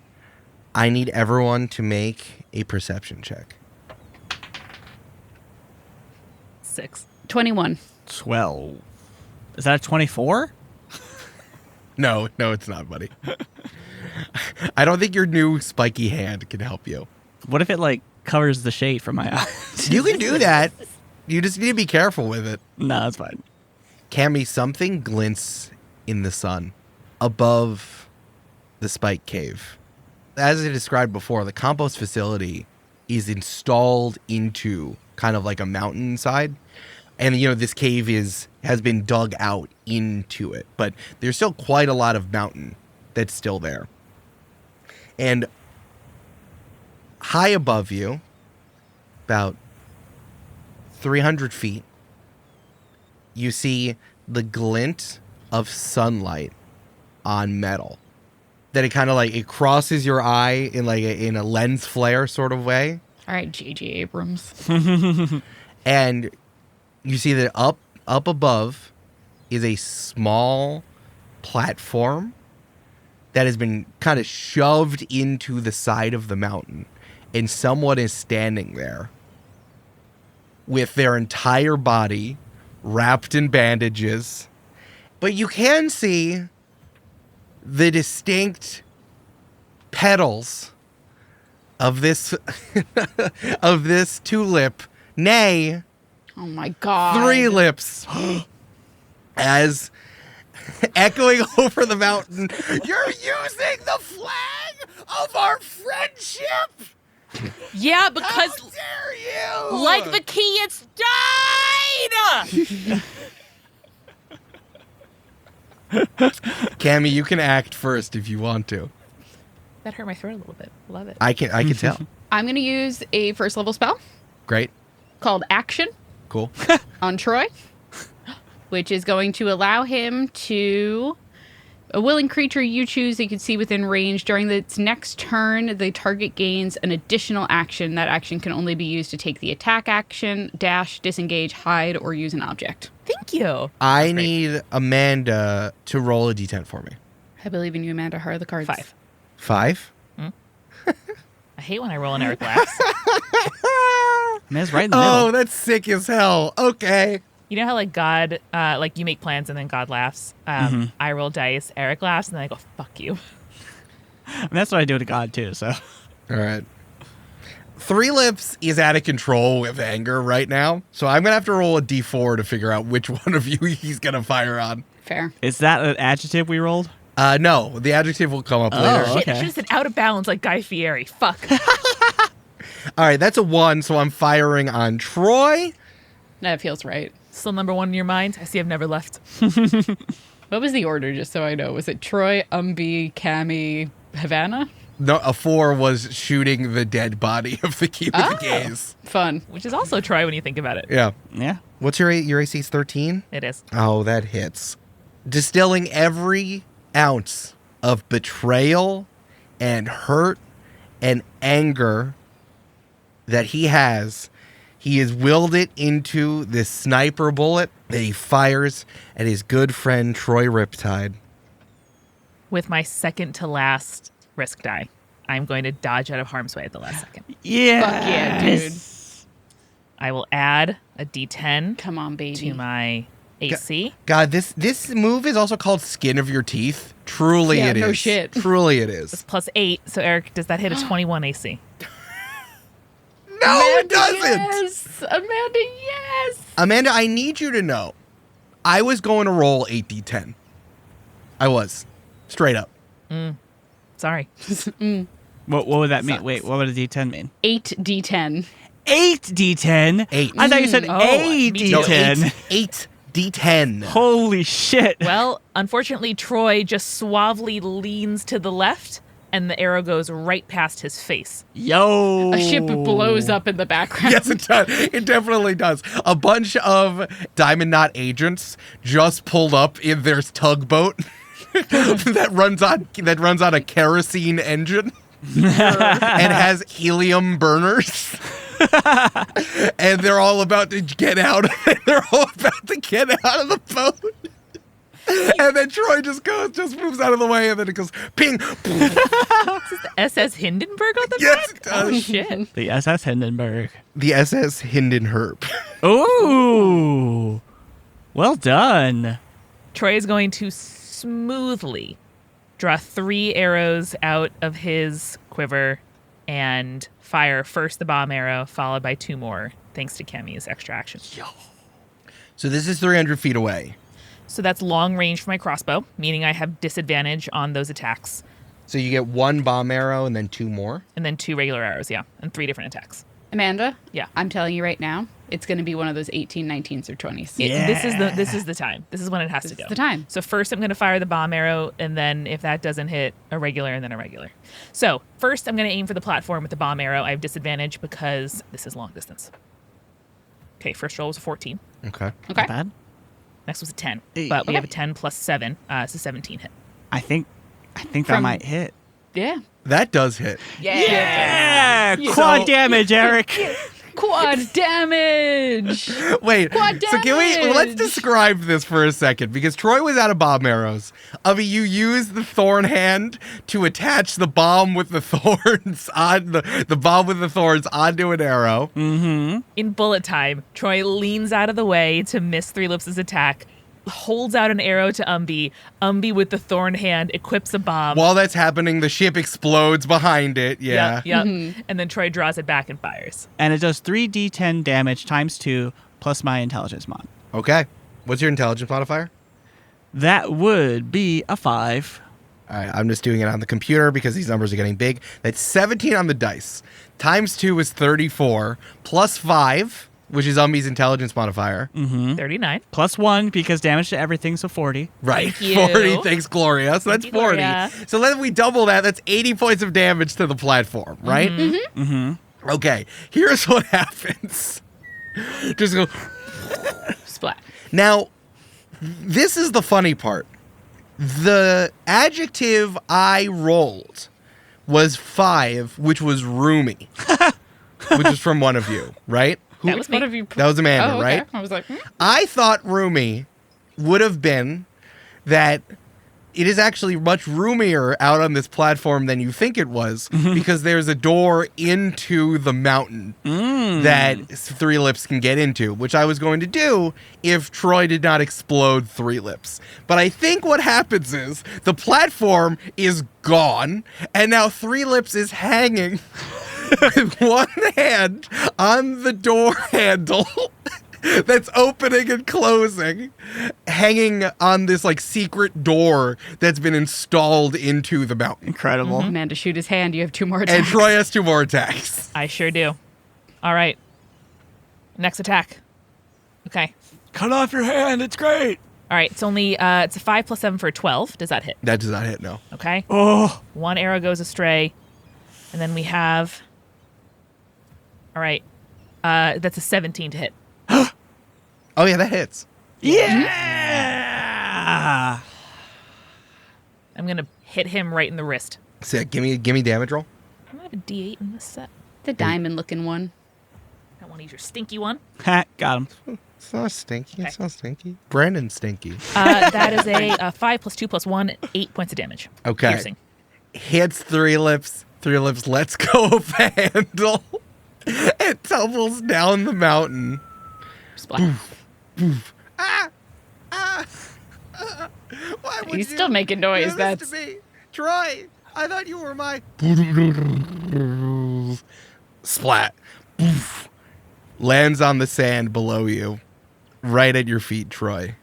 I need everyone to make a perception check. 6. 21. 12. Is that a 24? No, it's not, buddy. I don't think your new spiky hand can help you. What if it like covers the shade from my eyes? You can do that. You just need to be careful with it. No, that's fine. Cammy, something glints in the sun above the spike cave. As I described before, the compost facility is installed into kind of like a mountainside. And, this cave has been dug out into it. But there's still quite a lot of mountain that's still there. And high above you, about 300 feet, you see the glint of sunlight on metal. That it kind of like, it crosses your eye in like in a lens flare sort of way. All right, J.J. Abrams. And you see that up above is a small platform that has been kind of shoved into the side of the mountain. And someone is standing there with their entire body wrapped in bandages. But you can see the distinct petals of this of this tulip, nay, Oh my god. 3 lips, as echoing over the mountain, "You're using the flag of our friendship!" Yeah, because Dare you? like the key, it's died. Cammy, you can act first if you want to. That hurt my throat a little bit. Love it. I can tell. I'm going to use a first level spell Great. called Action Cool. on Troy, which is going to allow him to... A willing creature you choose you can see within range. During its next turn, the target gains an additional action. That action can only be used to take the attack action, dash, disengage, hide, or use an object. Thank you. I need Amanda to roll a d10 for me. I believe in you, Amanda. How are the cards? 5. 5? I hate when I roll an Eric laughs. Man, it's right in the Oh, middle. that's sick as hell. Okay. You know how like God, like you make plans and then God laughs. I roll dice, Eric laughs, and then I go, "Fuck you." And that's what I do to God too. So All right. Three Lips is out of control with anger right now, so I'm going to have to roll a d4 to figure out which one of you he's going to fire on. Fair. is that an adjective we rolled? No, the adjective will come up later. Oh. Shit, I Okay. should have said out of bounds like Guy Fieri. Fuck. All right, that's a 1, so I'm firing on Troy. That feels right. Still number 1 in your mind? I see I've never left. What was the order, just so I know? Was it Troy, Umbi, Cammy, Havana? No, a 4 was shooting the dead body of the key with the gaze. Fun. Which is also Troy when you think about it. Yeah. Yeah. What's your AC? 13? It is. Oh, that hits. Distilling every ounce of betrayal and hurt and anger that he has willed it into this sniper bullet that he fires at his good friend Troy Riptide. With my second to last risk die, I'm going to dodge out of harm's way at the last second. Yeah. Fuck yeah, dude. I will add a d10 Come on, baby. to my AC. God, this move is also called Skin of Your Teeth. Truly Yeah, it is. no shit. Truly it is. It's plus 8. So, Eric, does that hit a 21 AC? No, it doesn't. Yes! Amanda, yes! Amanda, I need you to know, I was going to roll 8d10. I was. Straight up. Sorry. What would that mean? Wait, what would a D10 mean? 8d10. 8D10? 8. I thought you said Oh, a me too. No, D10. 8d10. Holy shit. Well, unfortunately, Troy just suavely leans to the left, and the arrow goes right past his face. Yo. A ship blows up in the background. Yes, it does. It definitely does. A bunch of Diamond Knot agents just pulled up in their tugboat that runs on a kerosene engine and has helium burners. And they're all about to get out. They're all about to get out of the boat. And then Troy just moves out of the way, and then it goes ping. SS Hindenburg on the Yes, back? it does. Oh, shit. The SS Hindenburg. The SS Hindenburg. Ooh. Well done. Troy is going to smoothly draw 3 arrows out of his quiver and fire first the bomb arrow, followed by 2 more, thanks to Cammy's extra action. So this is 300 feet away. So that's long range for my crossbow, meaning I have disadvantage on those attacks. So you get 1 bomb arrow and then 2 more. And then 2 regular arrows, yeah, and 3 different attacks. Amanda? Yeah. I'm telling you right now, it's going to be one of those 18, 19s, or 20s. Yeah. This is the time. This is when it has to This go. is the time. So first I'm going to fire the bomb arrow, and then if that doesn't hit, a regular and then a regular. So first I'm going to aim for the platform with the bomb arrow. I have disadvantage because this is long distance. Okay, first roll was a 14. Okay. Okay. Not bad. Next was a 10. Hey. But we Okay. have a 10 plus 7. It's a 17 hit. I think that From- might hit. Yeah. That does hit. Yeah. Yeah. Quad So- damage, Eric. Quad damage! Wait. Quad So can we let's damage! describe this for a second, because Troy was out of bomb arrows. You use the thorn hand to attach the bomb with the thorns on the bomb with the thorns onto an arrow. In bullet time, Troy leans out of the way to miss Three Lips' attack, holds out an arrow to Umbi. Umbi with the thorn hand equips a bomb. While that's happening, the ship explodes behind it. Yeah. Yep. And then Troy draws it back and fires. And it does 3d10 damage times 2 plus my intelligence mod. Okay. What's your intelligence modifier? That would be a 5. All right, I'm just doing it on the computer because these numbers are getting big. That's 17 on the dice. Times 2 is 34. Plus 5, which is Umbi's intelligence modifier. 39. Plus 1 because damage to everything, so 40. Right. Thank you. 40. Thanks, Gloria. So that's you, 40. Gloria. So then we double that. That's 80 points of damage to the platform, right? Okay. Here's what happens. Just go. Splat. Now, this is the funny part. The adjective I rolled was 5, which was roomy, which is from one of you, right? That was me. What have you? That was Amanda, oh, okay. right? I was like, I thought roomy would have been that it is actually much roomier out on this platform than you think it was because there's a door into the mountain that Three Lips can get into, which I was going to do if Troy did not explode Three Lips. But I think what happens is the platform is gone, and now Three Lips is hanging with one hand on the door handle that's opening and closing, hanging on this like secret door that's been installed into the mountain. Incredible. Amanda, shoot his hand. You have 2 more attacks. And Troy has 2 more attacks. I sure do. All right. Next attack. Okay. Cut off your hand. It's great. All right. It's only it's a 5 plus 7 for 12. Does that hit? That does not hit, no. Okay. Oh, 1 arrow goes astray, and then we have. All right. That's a 17 to hit. Oh yeah, that hits. Yeah! I'm gonna hit him right in the wrist. So give me damage roll. I don't have a D8 in this set. The diamond-looking one. I want to use your stinky one. Ha, got him. It's not stinky. Okay. It's not stinky. Brandon's stinky. That is a 5 plus 2 plus 1, 8 points of damage. Okay. Piercing. Hits Three Lips. Three Lips lets go of the handle. It tumbles down the mountain. Splat. Why would He's you still making do noise. this That's to me? Troy, I thought you were my splat. Lands on the sand below you, right at your feet, Troy.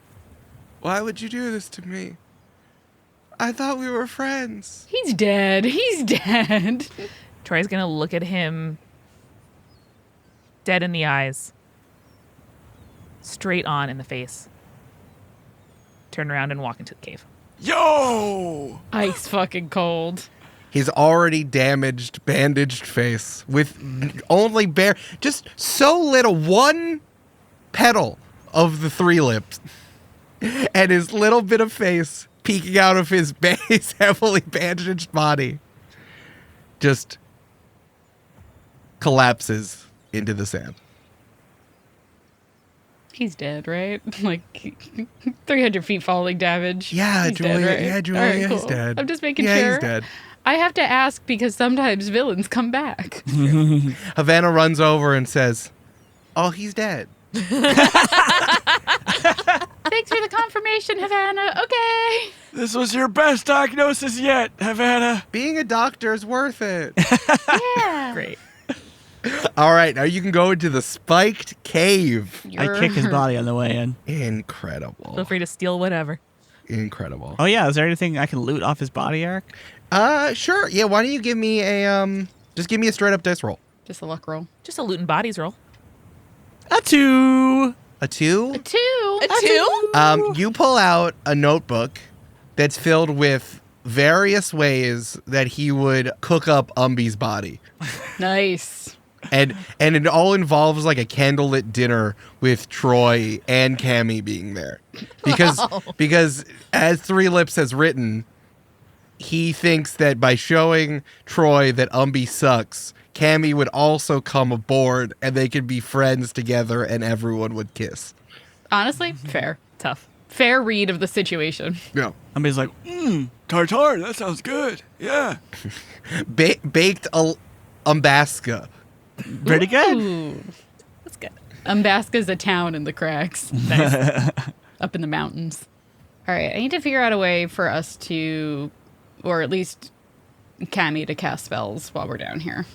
Why would you do this to me? I thought we were friends. he's dead. He's dead. Troy's gonna look at him dead in the eyes, straight on in the face, turn around and walk into the cave. yo. Ice fucking cold. His already damaged, bandaged face with only just so little, one petal of the Three Lips, and his little bit of face peeking out of his heavily bandaged body just collapses into the sand. He's dead, right? Like 300 feet falling damage. Yeah, He's Julia. Dead, right? Yeah, All Julia right, is cool. dead. I'm just making yeah, sure. he's dead. I have to ask because sometimes villains come back. Havana runs over and says, "Oh, he's dead." Thanks for the confirmation, Havana. Okay. This was your best diagnosis yet, Havana. Being a doctor is worth it. Yeah. Great. All right, now you can go into the spiked cave. I kick his body on the way in. Incredible. Feel free to steal whatever. Incredible. Oh, yeah. Is there anything I can loot off his body, Eric? Sure. Yeah, why don't you give me just give me a straight up dice roll. Just a luck roll. Just a loot and bodies roll. A 2. A 2? 2. A 2? You pull out a notebook that's filled with various ways that he would cook up Umbi's body. Nice. And it all involves like a candlelit dinner with Troy and Cammy being there. Because as Three Lips has written, he thinks that by showing Troy that Umbi sucks, Cammy would also come aboard and they could be friends together and everyone would kiss. Honestly, fair. Tough. Fair read of the situation. Yeah. Somebody's like, Tartar, that sounds good. Yeah. Baked Umbaska. pretty good. Ooh. That's good. Umbaska's a town in the cracks. Nice. Up in the mountains. All right, I need to figure out a way for us to, or at least Cammy to cast spells while we're down here.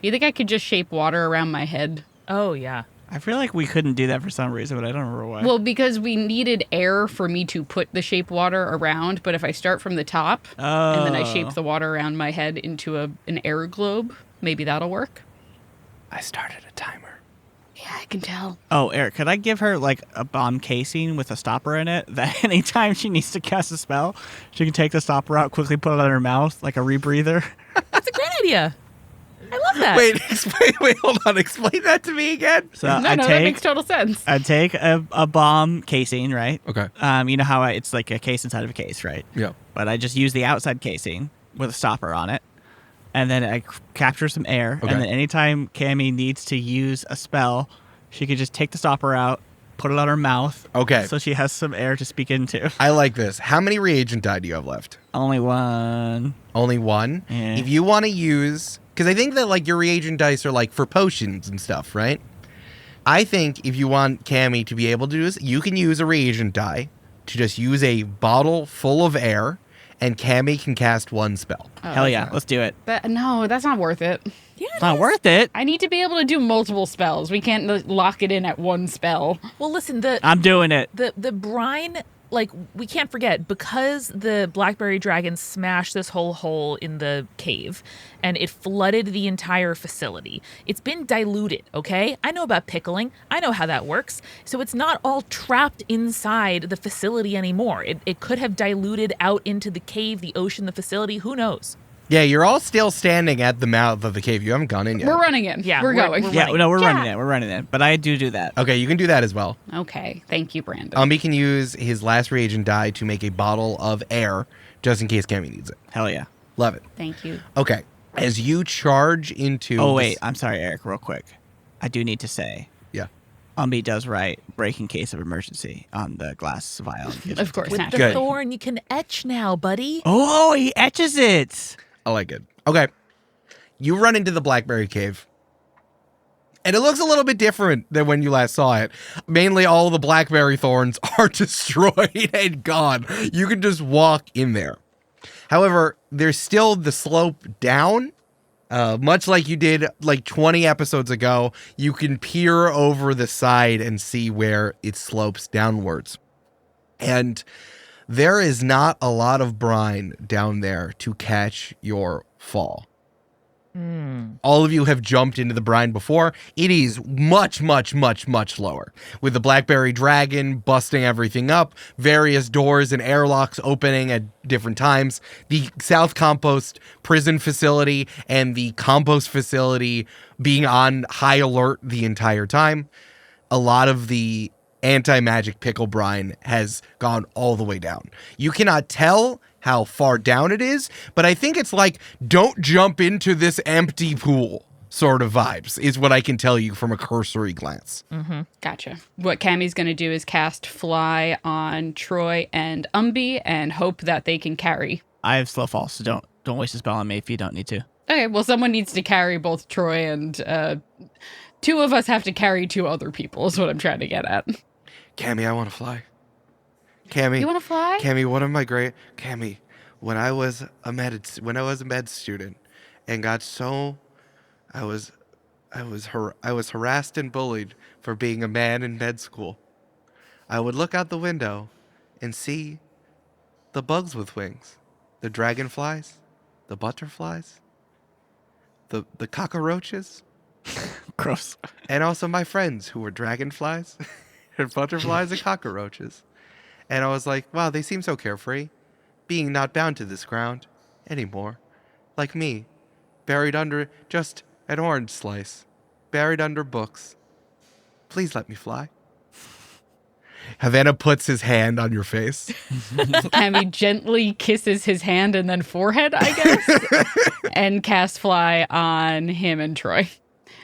Do you think I could just shape water around my head? Oh, yeah. I feel like we couldn't do that for some reason, but I don't remember why. Well, because we needed air for me to put the shape water around, but if I start from the top and then I shape the water around my head into an air globe, maybe that'll work. I started a timer. Yeah, I can tell. Oh, Eric, could I give her like a bomb casing with a stopper in it that anytime she needs to cast a spell, she can take the stopper out, quickly put it on her mouth like a rebreather? That's a great idea. I love that. Wait, hold on. Explain that to me again. So that makes total sense. I'd take a bomb casing, right? Okay. You know how it's like a case inside of a case, right? Yeah. But I just use the outside casing with a stopper on it. And then I capture some air. Okay. And then anytime Cammy needs to use a spell, she could just take the stopper out, put it on her mouth. Okay. So she has some air to speak into. I like this. How many reagent die do you have left? Only one. Only one? Yeah. If you want to use... Because I think that, like, your reagent dice are, like, for potions and stuff, right? I think if you want Cammy to be able to do this, you can use a reagent die to just use a bottle full of air, and Cammy can cast one spell. Hell yeah, let's do it. No, that's not worth it. Yeah, It's not worth it. I need to be able to do multiple spells. We can't lock it in at one spell. Well, listen, I'm doing it. the brine, like, we can't forget, because the blackberry dragon smashed this whole hole in the cave and it flooded the entire facility. It's been diluted, okay? I know about pickling. I know how that works. So it's not all trapped inside the facility anymore. It could have diluted out into the cave, the ocean, the facility. Who knows? Yeah, you're all still standing at the mouth of the cave. You haven't gone in yet. We're running in. Yeah, we're going. we're Yeah, running. no, we're running it. We're running it. But I do that. Okay, you can do that as well. Okay. Thank you, Brandon. Umbi can use his last reagent die to make a bottle of air, just in case Cammy needs it. Hell yeah. Love it. Thank you. Okay, as you charge into... Oh, wait. I'm sorry, Eric, real quick. I do need to say, Yeah. Umbi does write break in case of emergency on the glass vial. Of course. With the naturally. Good. thorn, you can etch now, buddy. Oh, he etches it. I like it. Okay. You run into the Blackberry Cave. And it looks a little bit different than when you last saw it. Mainly all the blackberry thorns are destroyed and gone. You can just walk in there. However, there's still the slope down. Much like you did like 20 episodes ago, you can peer over the side and see where it slopes downwards. And there is not a lot of brine down there to catch your fall. All of you have jumped into the brine before. It is much, much, much, much lower. With the Blackberry Dragon busting everything up, various doors and airlocks opening at different times, the South Compost prison facility and the compost facility being on high alert the entire time. A lot of the anti-magic pickle brine has gone all the way down. You cannot tell how far down it is, but I think it's like, don't jump into this empty pool sort of vibes is what I can tell you from a cursory glance. Gotcha. What Cammy's going to do is cast Fly on Troy and Umbi and hope that they can carry. I have slow fall, so don't waste a spell on me if you don't need to. Okay, well, someone needs to carry both Troy and two of us have to carry two other people is what I'm trying to get at. Cammy, I want to fly. Cammy, You want to fly? Cammy, one of my great Cammy, when I was a med student and got so I was harassed and bullied for being a man in med school. I would look out the window and see the bugs with wings, the dragonflies, the butterflies, the cockroaches, Gross. and also my friends who were dragonflies and butterflies and cockroaches. And I was like, wow, they seem so carefree, being not bound to this ground anymore. Like me, buried under just an orange slice, buried under books. Please let me fly. Havana puts his hand on your face. Cammy gently kisses his hand and then forehead, I guess, and cast Fly on him and Troy.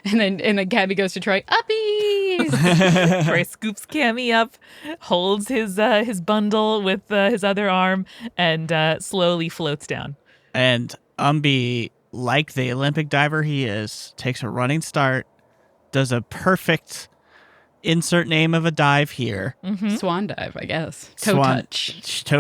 And then Cammy goes to Troy, uppies! Troy scoops Cammy up, holds his bundle with his other arm, and slowly floats down. And Umbi, like the Olympic diver he is, takes a running start, does a perfect insert name of a dive here. Swan dive, I guess. Toe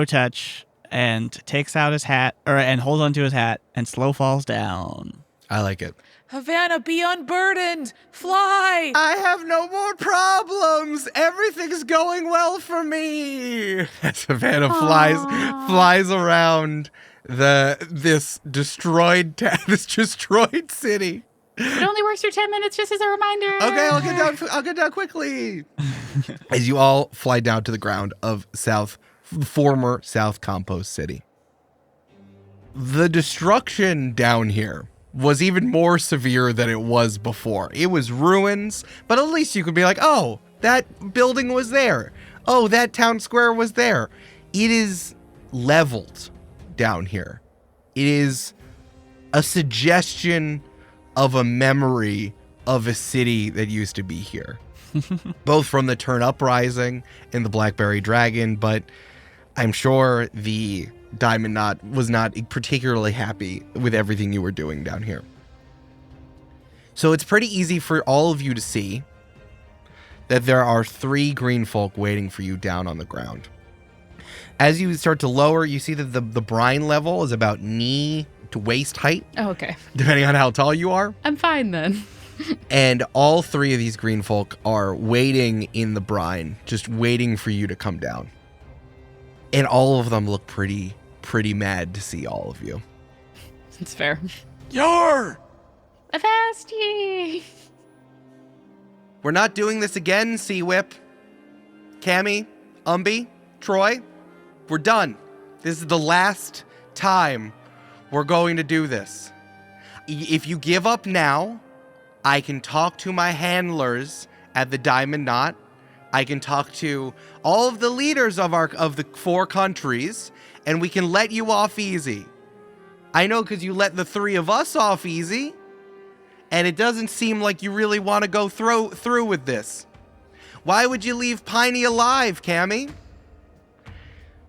touch. And takes out his hat, and holds onto his hat, and slow falls down. I like it. Havana, be unburdened! Fly! I have no more problems. Everything's going well for me. As Havana flies around this destroyed city. It only works for 10 minutes, just as a reminder. Okay, I'll get down quickly. As you all fly down to the ground of former South Compost City. The destruction down here was even more severe than it was before. It was ruins, but at least you could be like, oh, that building was there. Oh, that town square was there. It is leveled down here. It is a suggestion of a memory of a city that used to be here. Both from the Turn Uprising and the Blackberry Dragon, but I'm sure the Diamond Knot was not particularly happy with everything you were doing down here. So it's pretty easy for all of you to see that there are 3 green folk waiting for you down on the ground. As you start to lower, you see that the brine level is about knee to waist height. Oh, okay. Depending on how tall you are. I'm fine then. And all 3 of these green folk are waiting in the brine, just waiting for you to come down. And all of them look pretty mad to see all of you. It's fair. Yar! Avasti! We're not doing this again, Sea-Whip. Cammy, Umbi, Troy, we're done. This is the last time we're going to do this. If you give up now, I can talk to my handlers at the Diamond Knot. I can talk to all of the leaders of the 4 countries, and we can let you off easy. I know, because you let the 3 of us off easy, and it doesn't seem like you really want to go through with this. Why would you leave Piney alive, Cammy?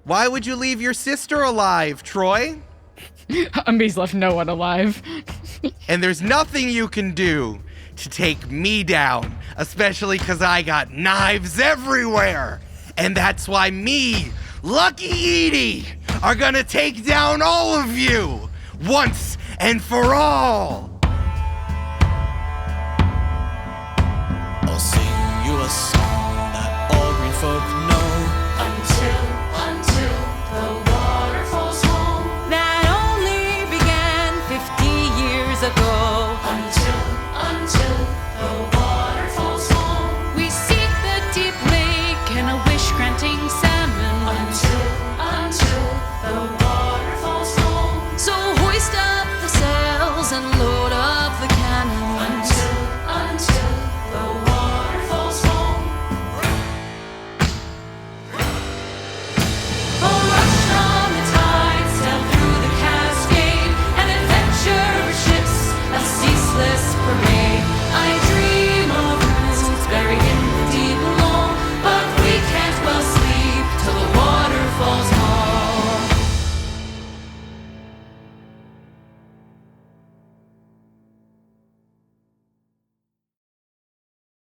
Why would you leave your sister alive, Troy? Umbi's left no one alive. And there's nothing you can do to take me down, especially because I got knives everywhere. And that's why me, Lucky Edie, are gonna take down all of you once and for all.